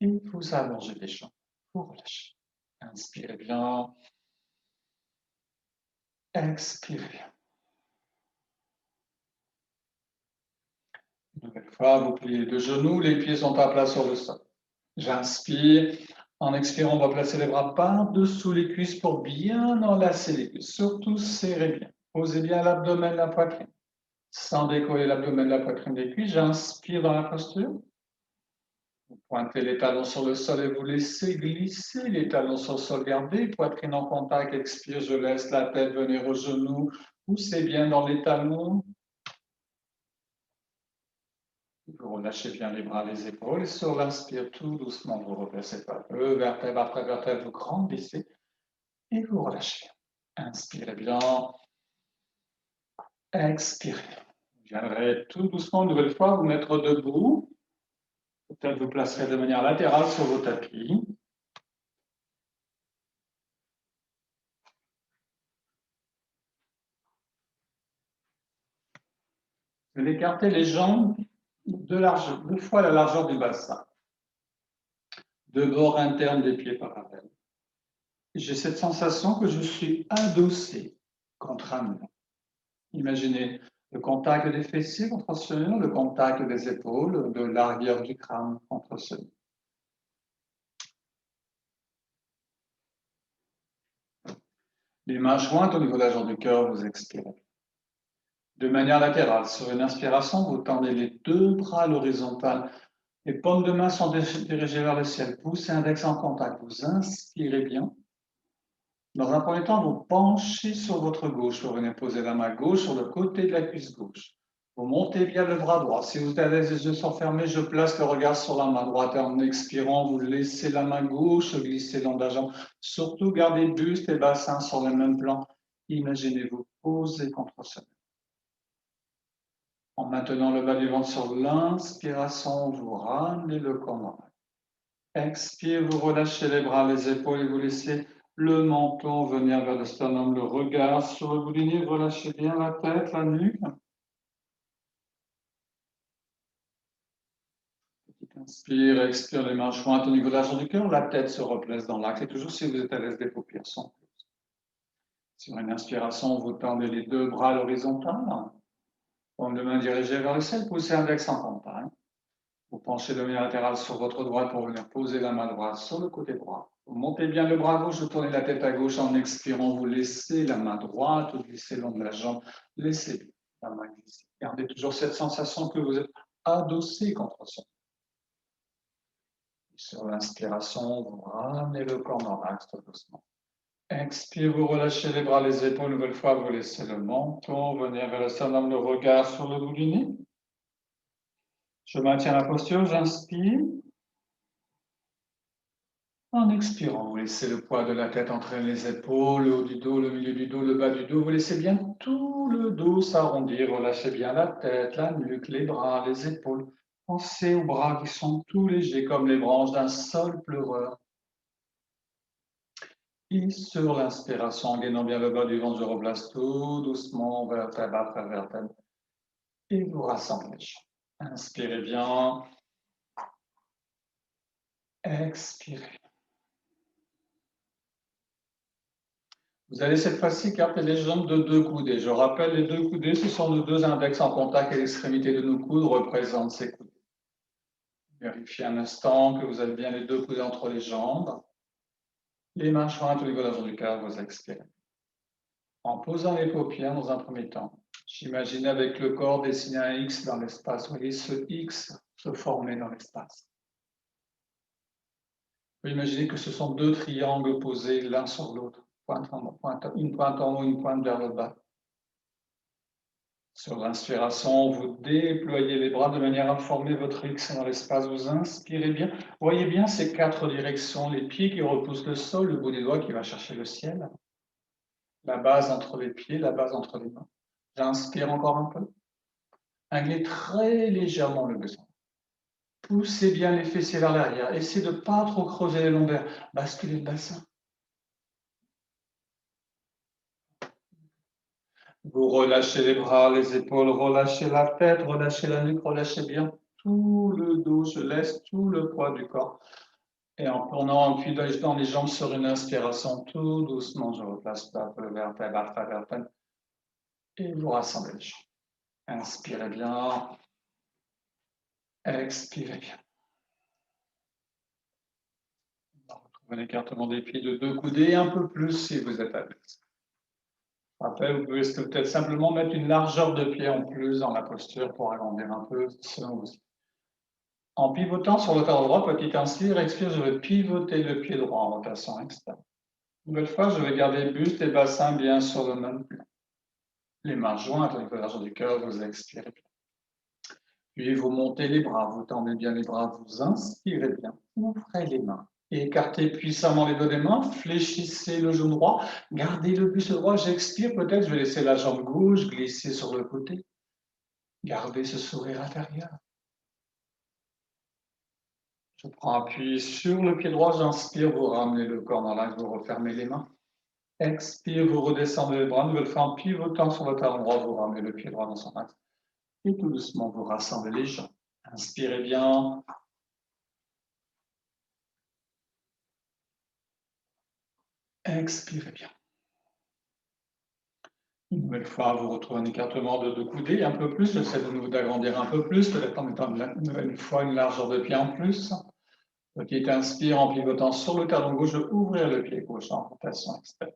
Speaker 1: et vous allongez les jambes, vous relâchez. Inspirez bien. Expirez. Une nouvelle fois, vous pliez les deux genoux, les pieds sont à plat sur le sol. J'inspire. En expirant, on va placer les bras par-dessous les cuisses pour bien enlacer les cuisses. Surtout, serrez bien. Posez bien l'abdomen, la poitrine. Sans décoller l'abdomen, la poitrine des cuisses, j'inspire dans la posture. Vous pointez les talons sur le sol et vous laissez glisser les talons sur le sol. Gardez, poitrine en contact, expire, je laisse la tête venir aux genoux. Poussez bien dans les talons. Vous relâchez bien les bras, les épaules. Et sur l'inspire, tout doucement, vous replacez pas peu, vertèbre après vertèbre, vous grandissez et vous relâchez. Inspirez bien. Expirez. Vous viendrez tout doucement, une nouvelle fois, vous mettre debout. Peut-être vous placerez de manière latérale sur vos tapis. Vous allez écarter les jambes deux fois la largeur du bassin. Deux bords internes des pieds parallèles. J'ai cette sensation que je suis adossé contre un mur. Imaginez le contact des fessiers contre ce mur, le contact des épaules, de l'arrière du crâne contre ce mur. Les mains jointes au niveau de la jambe du cœur, vous expirez. De manière latérale, sur une inspiration, vous tendez les deux bras à l'horizontale. Les paumes de main sont dirigées vers le ciel. Poussez index en contact. Vous inspirez bien. Dans un premier temps, vous penchez sur votre gauche. Vous venez poser la main gauche sur le côté de la cuisse gauche. Vous montez bien le bras droit. Si vous êtes à l'aise, les yeux sont fermés, je place le regard sur la main droite. Et en expirant, vous laissez la main gauche glisser le long de la jambe. Surtout, gardez buste et bassin sur le même plan. Imaginez-vous poser contre ce mur. En maintenant le bas du ventre sur l'inspiration, vous ramenez le corps normal. Expire, vous relâchez les bras, les épaules et vous laissez le menton venir vers le sternum, le regard sur le bout du nez, relâchez bien la tête, la nuque. Inspire, expire les mains jointes au niveau de la jambe du cœur, la tête se replace dans l'axe et toujours si vous êtes à l'aise, les paupières sont closes. Sur une inspiration, vous tendez les deux bras à l'horizontale, paume de main dirigée vers le ciel, poussez index en contact. Vous penchez de manière latérale sur votre droite pour venir poser la main droite sur le côté droit. Vous montez bien le bras gauche, vous tournez la tête à gauche en expirant, vous laissez la main droite glisser le long de la jambe, laissez la main glisser. Gardez toujours cette sensation que vous êtes adossé contre ça. Sur l'inspiration, vous ramenez le corps dans l'axe doucement. Expire, vous relâchez les bras, les épaules, une nouvelle fois, vous laissez le menton venir vers le sternum, le regard sur le bout du nez. Je maintiens la posture, j'inspire. En expirant, vous laissez le poids de la tête entre les épaules, le haut du dos, le milieu du dos, le bas du dos. Vous laissez bien tout le dos s'arrondir. Relâchez bien la tête, la nuque, les bras, les épaules. Pensez aux bras qui sont tout légers comme les branches d'un sol pleureur. Et sur l'inspiration, en gainant bien le bas du ventre, je replace tout doucement, vertèbre après vertèbre. Et vous rassemblez. Inspirez bien. Expirez. Vous allez cette fois-ci écarter les jambes de deux coudées. Je rappelle, les deux coudées, ce sont nos deux index en contact et l'extrémité de nos coudes représente ces coudées. Vérifiez un instant que vous avez bien les deux coudées entre les jambes. Les mains jointes au niveau de la jambe du cœur, vous expirez. En posant les paupières dans un premier temps, j'imagine avec le corps dessiner un X dans l'espace. Vous voyez ce X se former dans l'espace. Vous pouvez imaginer que ce sont deux triangles posés l'un sur l'autre, une pointe en haut, une pointe vers le bas. Sur l'inspiration, vous déployez les bras de manière à former votre X dans l'espace. Vous inspirez bien. Vous voyez bien ces quatre directions, les pieds qui repoussent le sol, le bout des doigts qui va chercher le ciel, la base entre les pieds, la base entre les mains. J'inspire encore un peu. Inclinez très légèrement le bassin. Poussez bien les fessiers vers l'arrière. Essayez de ne pas trop creuser les lombaires. Basculez le bassin. Vous relâchez les bras, les épaules, relâchez la tête, relâchez la nuque, relâchez bien tout le dos. Je laisse tout le poids du corps. Et en prenant un appui dans les jambes sur une inspiration, tout doucement, je replace la vertèbre. Et vous rassemblez les jambes. Inspirez bien. Expirez bien. On va retrouver l'écartement des pieds de deux coudées, un peu plus si vous êtes à l'aise. Après, vous pouvez peut-être simplement mettre une largeur de pied en plus dans la posture pour agrandir un peu selon vous. En pivotant sur le talon droit, petit inspire, expire, je vais pivoter le pied droit en rotation externe. Nouvelle fois, je vais garder buste et bassin bien sur le même plan. Les mains jointes au niveau de l'argent du cœur, vous expirez bien. Puis vous montez les bras, vous tendez bien les bras, vous inspirez bien, ouvrez les mains. Et écartez puissamment les deux des mains, fléchissez le genou droit, gardez le buste droit, j'expire, peut-être je vais laisser la jambe gauche glisser sur le côté. Gardez ce sourire intérieur. Je prends appui sur le pied droit, j'inspire, vous ramenez le corps dans l'axe, vous refermez les mains. Expire, vous redescendez les bras, nouvelle fois en pivotant sur le talon droit, vous ramenez le pied droit dans son axe. Et tout doucement, vous rassemblez les jambes. Inspirez bien. Expirez bien. Une nouvelle fois, vous retrouvez un écartement de deux coudées, un peu plus. J'essaie de nouveau d'agrandir un peu plus, peut-être en mettant une nouvelle fois une largeur de pied en plus. Petit inspire en pivotant sur le talon gauche, ouvrir le pied gauche en rotation externe.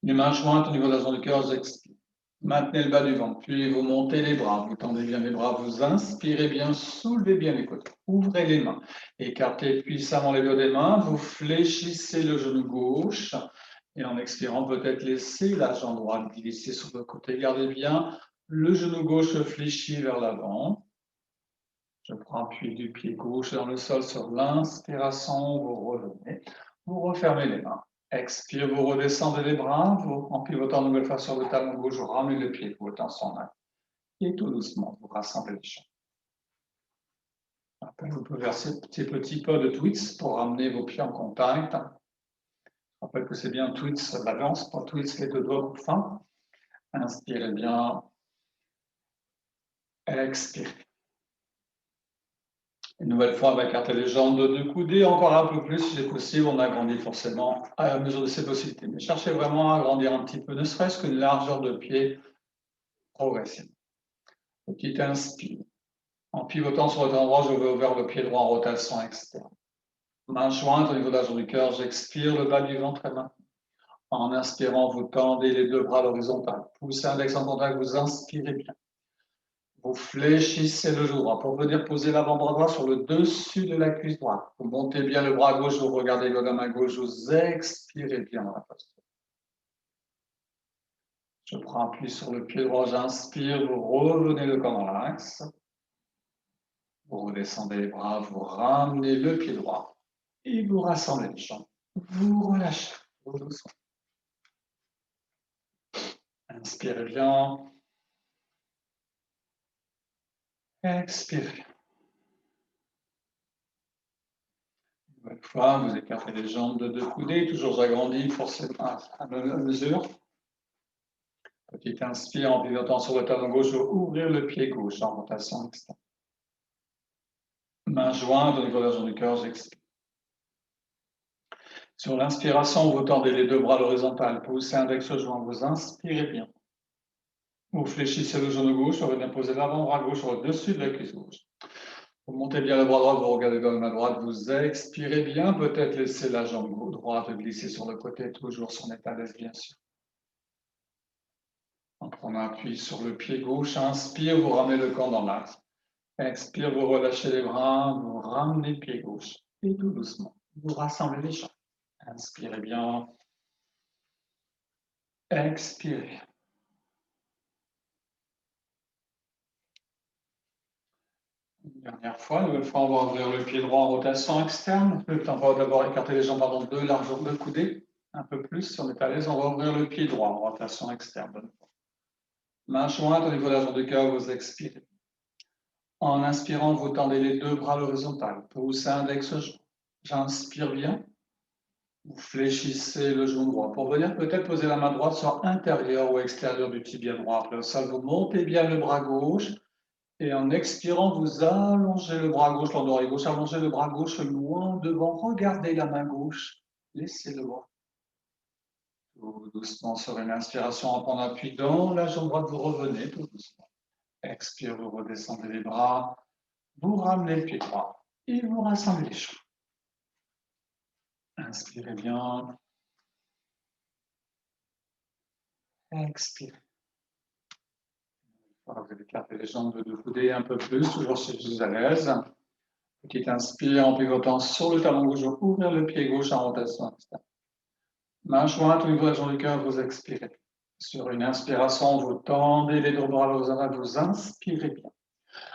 Speaker 1: Les mains jointes au niveau de la zone du cœur, j'expire. Maintenez le bas du ventre, puis vous montez les bras, vous tendez bien les bras, vous inspirez bien, soulevez bien les côtés, ouvrez les mains, écartez puissamment les deux des mains, vous fléchissez le genou gauche, et en expirant, peut-être laissez la jambe droite glisser sur le côté, gardez bien le genou gauche fléchi vers l'avant. Je prends appui du pied gauche dans le sol sur l'inspiration, vous revenez, vous refermez les mains. Expire, vous redescendez les bras, vous, en pivotant de nouvelle fois sur le talon gauche, vous ramenez le pied, vous tension main. Et tout doucement, vous rassemblez les jambes. Après, vous pouvez faire ces petits pas de twist pour ramener vos pieds en contact. Je rappelle que c'est bien twist la danse, pas twist les deux doigts pour fin. Inspirez bien. Expirez. Une nouvelle fois, on va écarter les jambes de deux coudées, encore un peu plus si c'est possible. On agrandit forcément à la mesure de ses possibilités. Mais cherchez vraiment à agrandir un petit peu, ne serait-ce qu'une largeur de pied progressive. Petit inspire. En pivotant sur le talon droit, je vais ouvrir le pied droit en rotation externe. Main jointe au niveau de la jambe du cœur, j'expire le bas du ventre et main. En inspirant, vous tendez les deux bras à l'horizontale. Poussez l'index en contact, vous inspirez bien. Vous fléchissez le genou droit pour venir poser l'avant-bras droit sur le dessus de la cuisse droite. Vous montez bien le bras gauche, vous regardez le main gauche, vous expirez bien dans la posture. Je prends appui sur le pied droit, j'inspire, vous revenez le corps dans l'axe. Vous redescendez les bras, vous ramenez le pied droit et vous rassemblez les jambes. Vous relâchez, vous doucement. Inspirez bien. Expirez. Une nouvelle fois, vous écartez les jambes de deux coudées, toujours agrandi forcément à mesure. Petit inspire en pivotant sur le talon gauche, ouvrir le pied gauche en rotation externe. Main jointe au niveau de la zone du cœur, j'expire. Sur l'inspiration, vous tendez les deux bras à l'horizontale, poussez index joint, vous inspirez bien. Vous fléchissez le genou gauche, vous venez poser l'avant-bras gauche au-dessus de la cuisse gauche. Vous montez bien le bras droit, vous regardez dans la main droite, vous expirez bien, peut-être laissez la jambe droite glisser sur le côté, toujours son état d'aise bien sûr. En prenant appui sur le pied gauche, inspire, vous ramenez le corps dans l'axe. Expire, vous relâchez les bras, vous ramenez le pied gauche. Et tout doucement, vous rassemblez les jambes. Inspirez bien. Expirez. Une dernière fois, nouvelle fois, on va ouvrir le pied droit en rotation externe. Le temps va d'abord écarter les jambes avant deux largeurs de coudées. Un peu plus, si on est à l'aise, on va ouvrir le pied droit en rotation externe. Bonne fois. Main jointe au niveau de la jambe du cœur, vous expirez. En inspirant, vous tendez les deux bras à l'horizontale. Poussez index genou. J'inspire bien. Vous fléchissez le genou droit. Pour venir peut-être poser la main droite sur intérieur ou extérieur du tibia droit. Après au sol, vous montez bien le bras gauche. Et en expirant, vous allongez le bras gauche, l'oreille gauche, allongez le bras gauche loin devant. Regardez la main gauche. Laissez le bras. Tout doucement sur une inspiration en prenant appui dans la jambe droite, vous revenez tout doucement. Expire, vous redescendez les bras. Vous ramenez le pied droit et vous rassemblez les jambes. Inspirez bien. Expirez. Voilà, vous écartez les jambes de deux coudées un peu plus, toujours si vous êtes à l'aise. Petite inspire en pivotant sur le talon gauche, ouvrir le pied gauche en rotation externe. Main jointe au niveau de la jambe du cœur, vous expirez. Sur une inspiration, vous tendez les deux bras à l'horizontale, vous inspirez bien.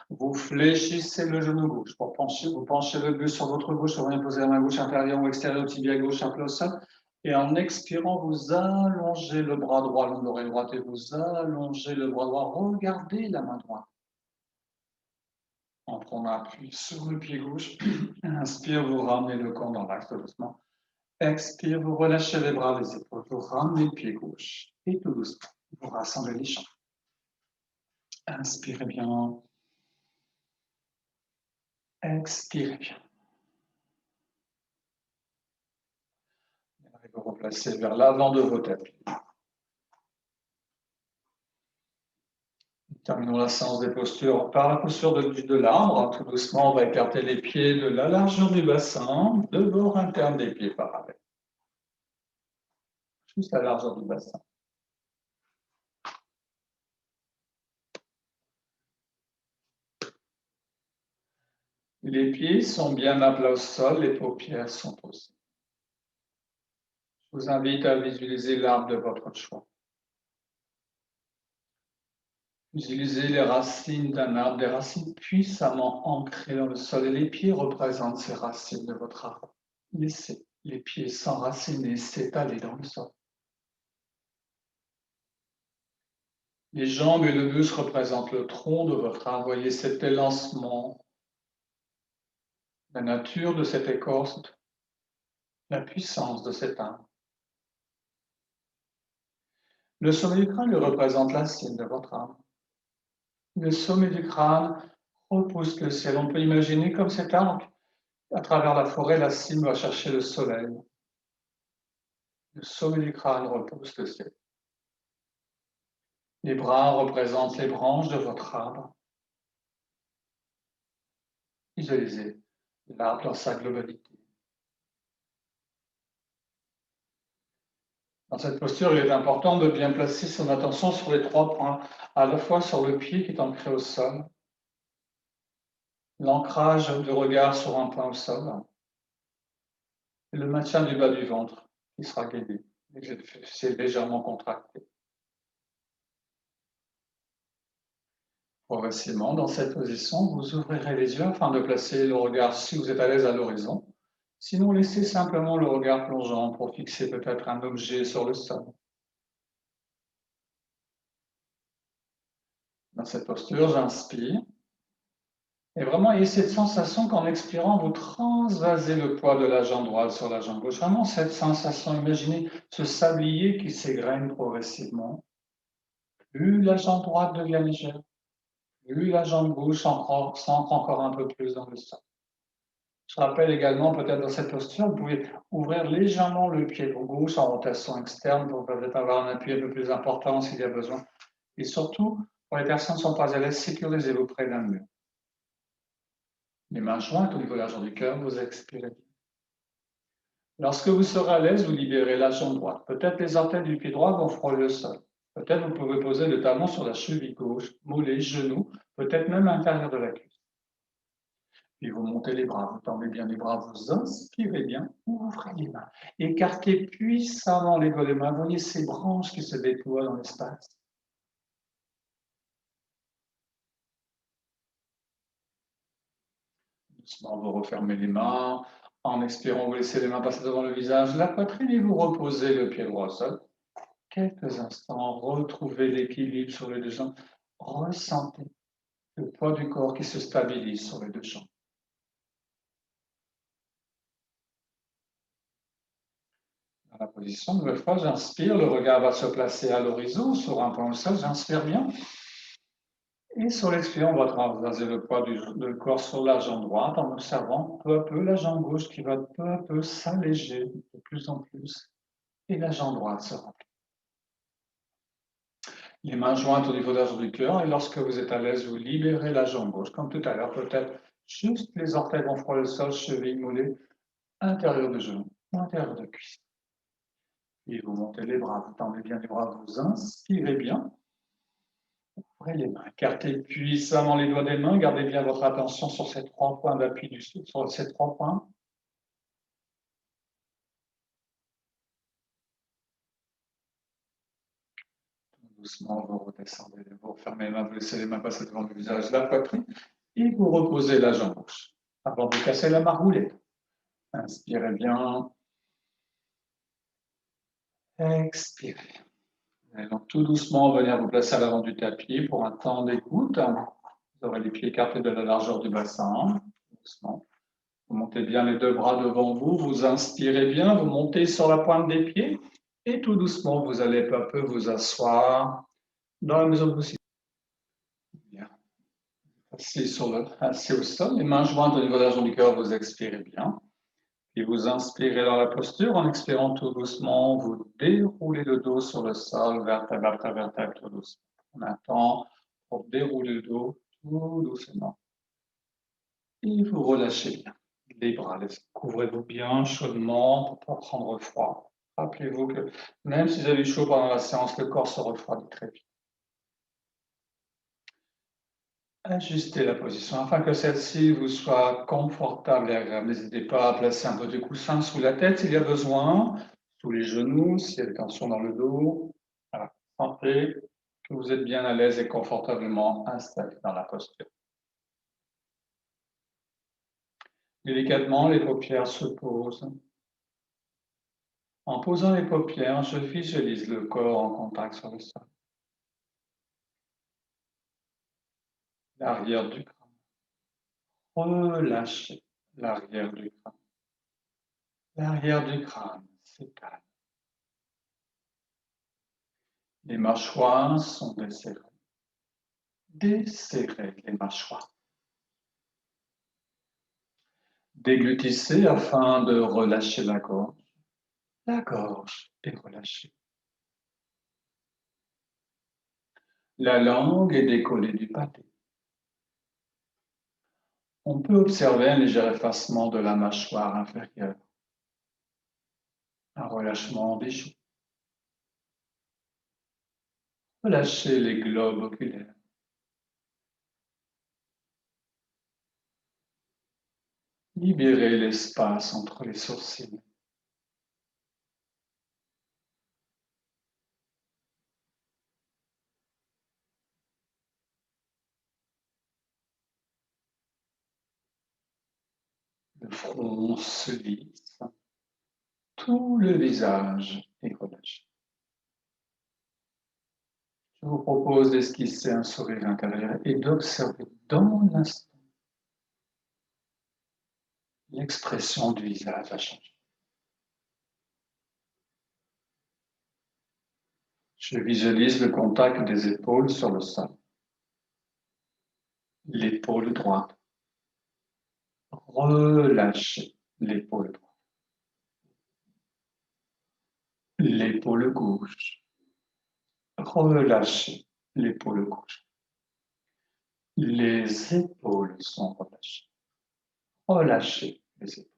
Speaker 1: Vous fléchissez le genou gauche. Pour pencher, vous penchez le buste sur votre gauche, vous venez poser la main gauche intérieure ou extérieure, tibia gauche, un peu au sol. Et en expirant, vous allongez le bras droit long de l'oreille droite et vous allongez le bras droit. Regardez la main droite. En prenant appui sur le pied gauche. Inspire, vous ramenez le corps dans l'axe doucement. Expire, vous relâchez les bras, les épaules. Vous ramenez le pied gauche. Et tout doucement, vous rassemblez les jambes. Inspirez bien. Expirez bien. Et vous replacez vers l'avant de vos tapis. Terminons la séance des postures par la posture de l'arbre. Tout doucement, on va écarter les pieds de la largeur du bassin, de bord interne des pieds parallèles. Juste la largeur du bassin. Les pieds sont bien à plat au sol, les paupières sont posées. Je vous invite à visualiser l'arbre de votre choix. Visualisez les racines d'un arbre, des racines puissamment ancrées dans le sol, et les pieds représentent ces racines de votre arbre. Laissez les pieds s'enraciner, s'étaler dans le sol. Les jambes et le buste représentent le tronc de votre arbre. Voyez cet élancement, la nature de cette écorce, la puissance de cet arbre. Le sommet du crâne représente la cime de votre arbre. Le sommet du crâne repousse le ciel. On peut imaginer comme cet arbre, à travers la forêt, la cime va chercher le soleil. Le sommet du crâne repousse le ciel. Les bras représentent les branches de votre arbre. Visualisez l'arbre dans sa globalité. Dans cette posture, il est important de bien placer son attention sur les trois points, à la fois sur le pied qui est ancré au sol, l'ancrage du regard sur un point au sol, et le maintien du bas du ventre qui sera guidé. C'est légèrement contracté. Progressivement, dans cette position, vous ouvrirez les yeux afin de placer le regard, si vous êtes à l'aise, à l'horizon. Sinon, laissez simplement le regard plongeant pour fixer peut-être un objet sur le sol. Dans cette posture, j'inspire. Et vraiment, ayez cette sensation qu'en expirant, vous transvasez le poids de la jambe droite sur la jambe gauche. Vraiment cette sensation, imaginez ce sablier qui s'égrène progressivement. Plus la jambe droite devient légère, plus la jambe gauche s'ancre encore un peu plus dans le sol. Je rappelle également, peut-être dans cette posture, vous pouvez ouvrir légèrement le pied gauche en rotation externe pour peut-être avoir un appui un peu plus important s'il y a besoin. Et surtout, pour les personnes qui ne sont pas à l'aise, sécurisez-vous près d'un mur. Les mains jointes au niveau de la jambe du cœur, vous expirez. Lorsque vous serez à l'aise, vous libérez la jambe droite. Peut-être les orteils du pied droit vont frôler le sol. Peut-être vous pouvez poser le talon sur la cheville gauche, mollet, genou, peut-être même à l'intérieur de la cuisse. Puis vous montez les bras, vous tendez bien les bras, vous inspirez bien, ouvrez les mains. Écartez puissamment les doigts des mains. Voyez ces branches qui se déploient dans l'espace. Doucement, vous refermez les mains. En expirant, vous laissez les mains passer devant le visage, la poitrine, et vous reposez le pied droit au sol. Quelques instants, retrouvez l'équilibre sur les deux jambes. Ressentez le poids du corps qui se stabilise sur les deux jambes. Dans la position, nouvelle fois, j'inspire, le regard va se placer à l'horizon, sur un point au sol, j'inspire bien. Et sur l'expire, on va transvaser le poids du corps sur la jambe droite en observant peu à peu la jambe gauche qui va peu à peu s'alléger de plus en plus et la jambe droite se remplit. Les mains jointes au niveau de la jambe du cœur et lorsque vous êtes à l'aise, vous libérez la jambe gauche comme tout à l'heure, peut-être juste les orteils vont frôler le sol, cheville, mollet, intérieur de genou, intérieur de cuisse. Et vous montez les bras, vous tendez bien les bras, vous inspirez bien. Ouvrez les mains, écartez puissamment les doigts des mains, gardez bien votre attention sur ces 3 points d'appui du souffle, sur ces 3 points. Doucement, vous redescendez, vous fermez les mains, vous laissez les mains passer devant le visage, la poitrine, et vous reposez la jambe gauche avant de casser la margoulette. Inspirez bien. Expirez. Et donc, tout doucement, venir vous placer à l'avant du tapis pour un temps d'écoute. Vous aurez les pieds écartés de la largeur du bassin. Doucement. Vous montez bien les 2 bras devant vous. Vous inspirez bien. Vous montez sur la pointe des pieds. Et tout doucement, vous allez peu à peu vous asseoir dans la mesure possible. Bien. Assis au sol, les mains jointes au niveau de la jambe du cœur, vous expirez bien. Et vous inspirez dans la posture, en expirant tout doucement, vous déroulez le dos sur le sol, vertèbre après vertèbre, tout doucement. On attend pour dérouler le dos tout doucement. Et vous relâchez bien les bras, couvrez-vous bien chaudement pour ne pas prendre froid. Rappelez-vous que même si vous avez chaud pendant la séance, le corps se refroidit très vite. Ajustez la position afin que celle-ci vous soit confortable et agréable. N'hésitez pas à placer un peu de coussin sous la tête s'il y a besoin, sous les genoux, s'il y a des tensions dans le dos. Voilà. Sentez que vous êtes bien à l'aise et confortablement installé dans la posture. Délicatement, les paupières se posent. En posant les paupières, je visualise le corps en contact sur le sol. L'arrière du crâne. Relâchez l'arrière du crâne. L'arrière du crâne s'étale. Les mâchoires sont desserrées. Desserrez les mâchoires. Déglutissez afin de relâcher la gorge. La gorge est relâchée. La langue est décollée du pâté. On peut observer un léger effacement de la mâchoire inférieure. Un relâchement des joues. Relâchez les globes oculaires. Libérez l'espace entre les sourcils. Le front se lisse. Tout le visage est relâché. Je vous propose d'esquisser un sourire intérieur et d'observer dans l'instant l'expression du visage a changé. Je visualise le contact des épaules sur le sol. L'épaule droite. Relâchez l'épaule droite. L'épaule gauche. Relâchez l'épaule gauche. Les épaules sont relâchées. Relâchez les épaules.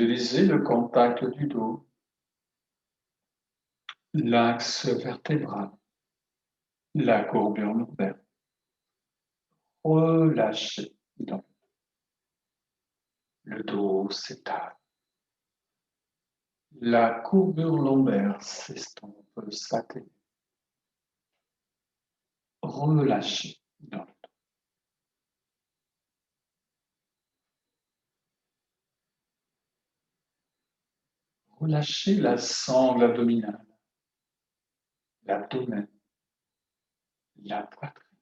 Speaker 1: Visualisez le contact du dos, l'axe vertébral, la courbure lombaire. Relâchez donc. Le dos s'étale. La courbure lombaire s'estompe, s'atténue. Relâchez dans le dos. Relâchez la sangle abdominale, l'abdomen, la poitrine.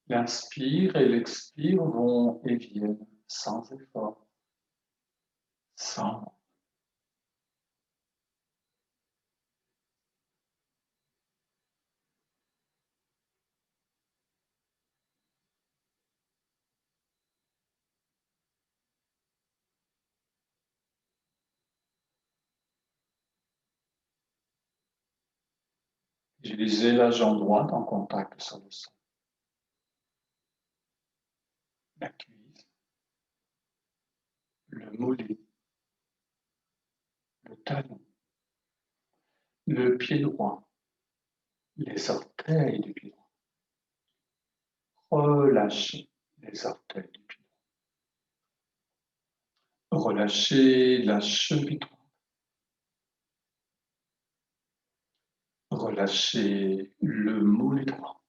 Speaker 1: L'inspire et l'expire vont et viennent sans effort, sans. Utilisez la jambe droite en contact sur le sol. La cuisse, le mollet, le talon, le pied droit, les orteils du pied droit. Relâchez les orteils du pied droit. Relâchez la cheville droite. Relâchez le mollet droit.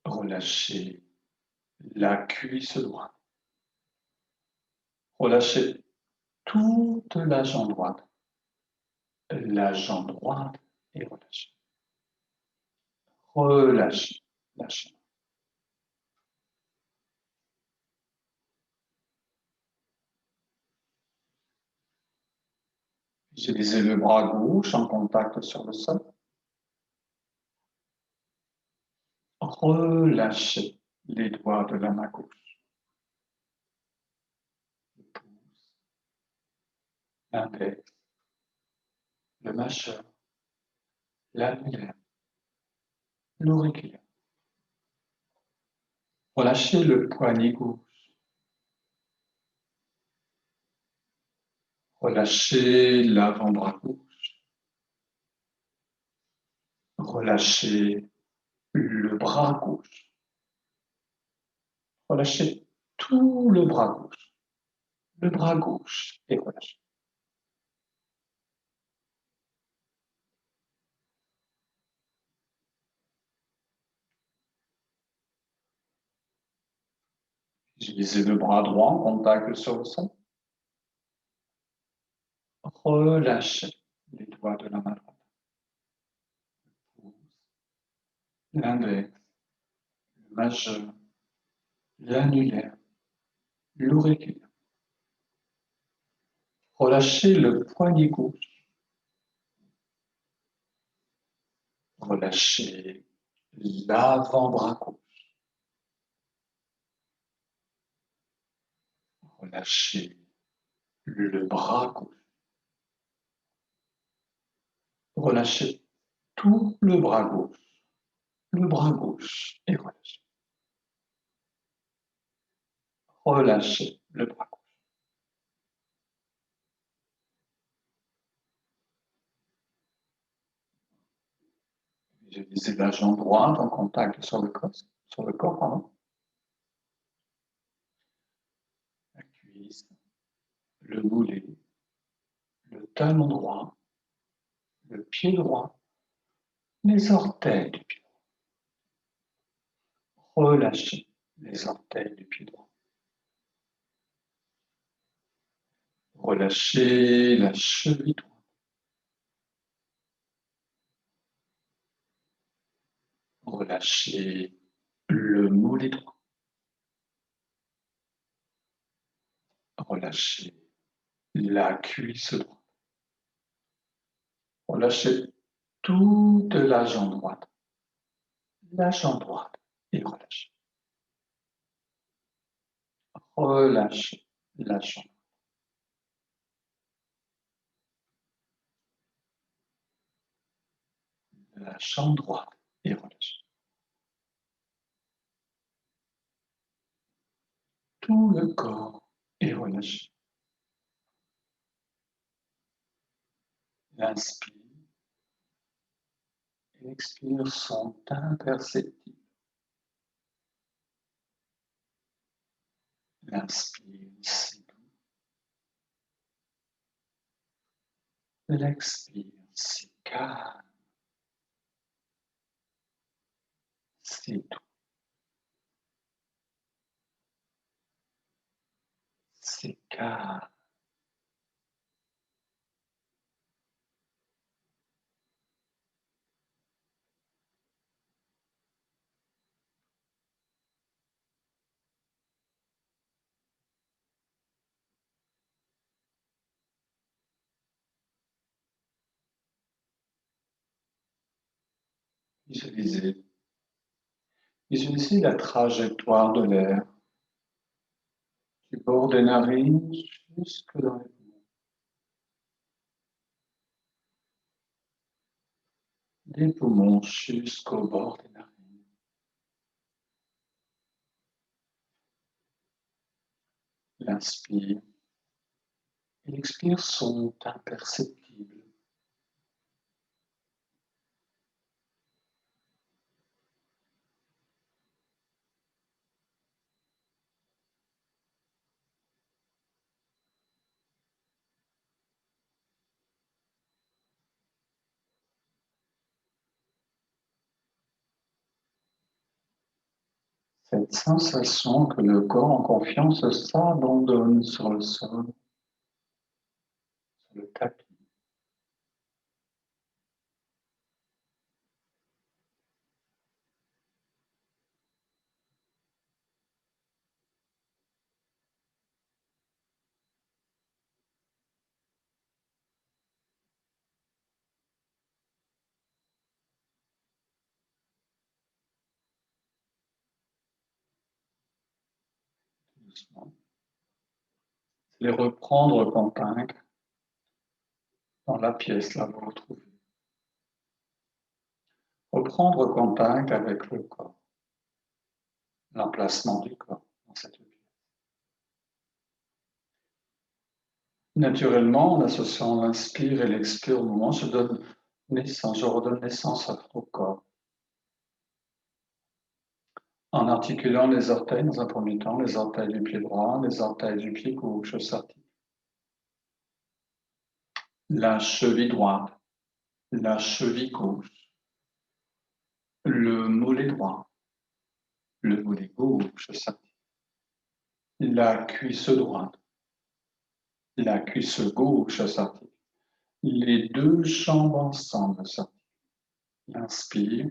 Speaker 1: Relâchez la cuisse droite. Relâchez toute la jambe droite et relâchez. Relâchez la jambe. Utilisez le bras gauche en contact sur le sol. Relâchez les doigts de la main gauche. Le pouce, l'index, le majeur, l'annulaire, l'auriculaire. Relâchez le poignet gauche. Relâchez l'avant-bras gauche. Relâchez le bras gauche. Relâchez tout le bras gauche et relâchez. Utilisez le bras droit en contact sur le sol. Relâchez les doigts de la main droite. L'index, le majeur, l'annulaire, l'auriculaire. Relâchez le poignet gauche. Relâchez l'avant-bras gauche. Relâchez le bras gauche. Relâchez tout le bras gauche et relâchez. Relâchez le bras gauche. Visualisez la jambe droite en contact sur le corps, pardon. La cuisse, le mollet, le talon droit, le pied droit, les orteils du pied droit. Relâchez les orteils du pied droit. Relâchez la cheville droite. Relâchez le mollet droit. Relâchez la cuisse droite. Relâchez toute la jambe droite et relâchez. Relâchez la jambe. La jambe droite et relâchez. Tout le corps est relâché. L'inspire et l'expire sont imperceptibles. L'inspire, c'est doux. L'expire, c'est calme. C'est doux. C'est calme. Visualisez la trajectoire de l'air du bord des narines jusque dans les poumons. Des poumons jusqu'au bord des narines. L'inspire et l'expire sont imperceptibles. Cette sensation que le corps en confiance s'abandonne sur le sol, sur le tapis. Doucement. Les reprendre contact dans la pièce là où vous vous trouvez. Reprendre contact avec le corps, l'emplacement du corps dans cette pièce. Naturellement, en associant l'inspire et l'expire au moment, je redonne naissance au corps. En articulant les orteils dans un premier temps, les orteils du pied droit, les orteils du pied gauche s'articulent. La cheville droite, la cheville gauche, le mollet droit, le mollet gauche s'articule. La cuisse droite, la cuisse gauche s'articule. Les deux jambes ensemble s'articulent. L'inspire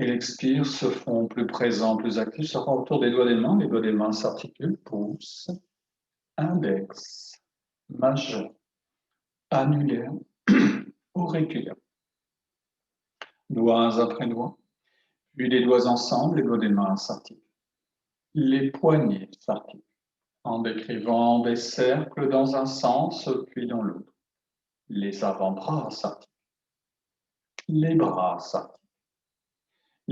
Speaker 1: et l'expire se font plus présents, plus actifs, se font autour des doigts des mains. Les doigts des mains s'articulent, pouce, index, majeur, annulaire, auriculaire. Doigts après doigts, puis les doigts ensemble, les doigts des mains s'articulent. Les poignets s'articulent en décrivant des cercles dans un sens puis dans l'autre. Les avant-bras s'articulent. Les bras s'articulent.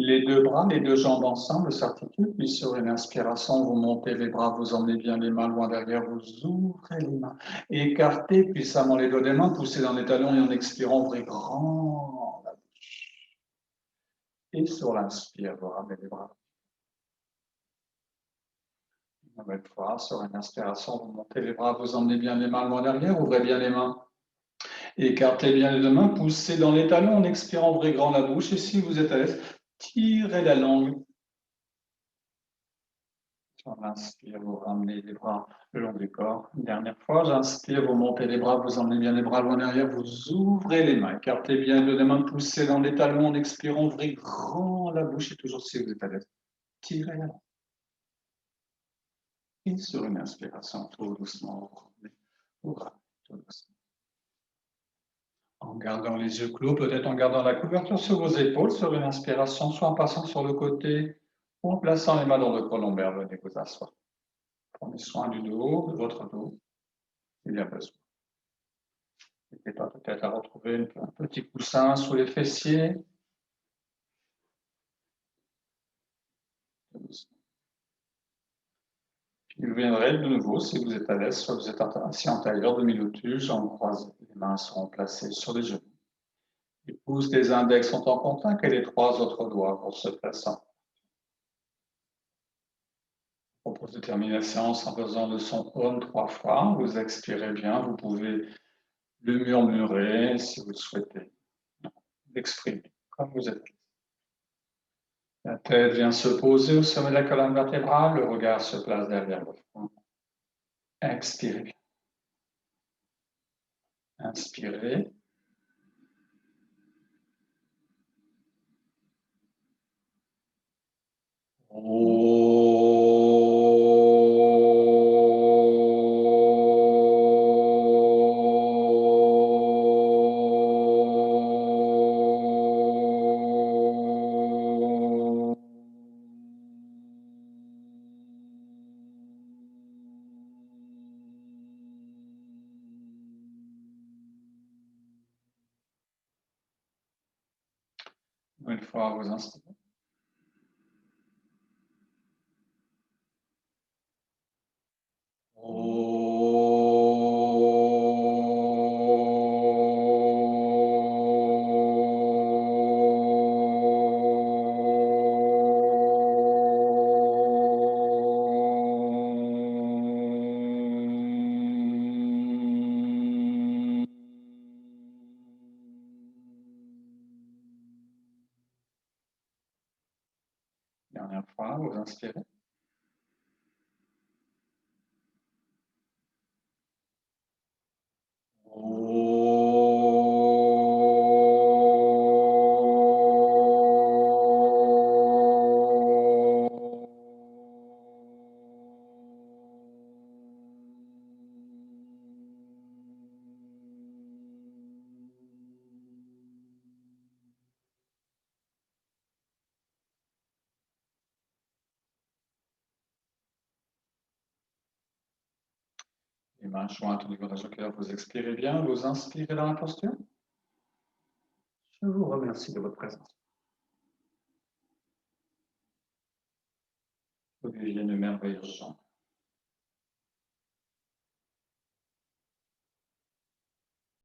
Speaker 1: Les deux bras, les deux jambes ensemble s'articulent, puis sur une inspiration, vous montez les bras, vous emmenez bien les mains loin derrière, vous ouvrez les mains, écartez puissamment les doigts des mains, poussez dans les talons et en expirant, ouvrez grand la bouche. Et sur l'inspire, vous ramenez les bras. Une nouvelle fois, sur une inspiration, vous montez les bras, vous emmenez bien les mains loin derrière, ouvrez bien les mains. Écartez bien les deux mains, poussez dans les talons en expirant, ouvrez grand la bouche. Et si vous êtes à l'aise, tirez la langue. Sur l'inspire, vous ramenez les bras le long du corps. Une dernière fois, j'inspire, vous montez les bras, vous emmenez bien les bras loin derrière, vous ouvrez les mains. Écartez bien les deux mains, poussez dans les talons en expirant, ouvrez grand la bouche. Et toujours si vous êtes à l'aise, tirez la langue. Et sur une inspiration, tout doucement, vous ramenez tout doucement. En gardant les yeux clos, peut-être en gardant la couverture sur vos épaules, sur une inspiration, soit en passant sur le côté, ou en plaçant les mains dans le creux lombaire, venez vous asseoir. Prenez soin du dos, de votre dos, il y a besoin. N'hésitez pas peut-être à retrouver un petit coussin sous les fessiers. Puis vous viendrez de nouveau, si vous êtes à l'aise, soit vous êtes assis en tailleur, demi-lotus, jambes croisées, les mains seront placées sur les genoux. Les pouces des index sont en contact et les 3 autres doigts pour se placer. Je propose de terminer la séance en faisant le son OM 3 fois. Vous expirez bien, vous pouvez le murmurer si vous le souhaitez, l'exprimer comme vous êtes. La tête vient se poser au sommet de la colonne vertébrale, le regard se place derrière le front. Expirez. Inspirez. Une fois vous inspirez. Dernière fois, vous inspirez. Les mains jointes au niveau de la jocular, vous expirez bien, vous inspirez dans la posture. Je vous remercie de votre présence. Vous deviez une merveilleuse jambe.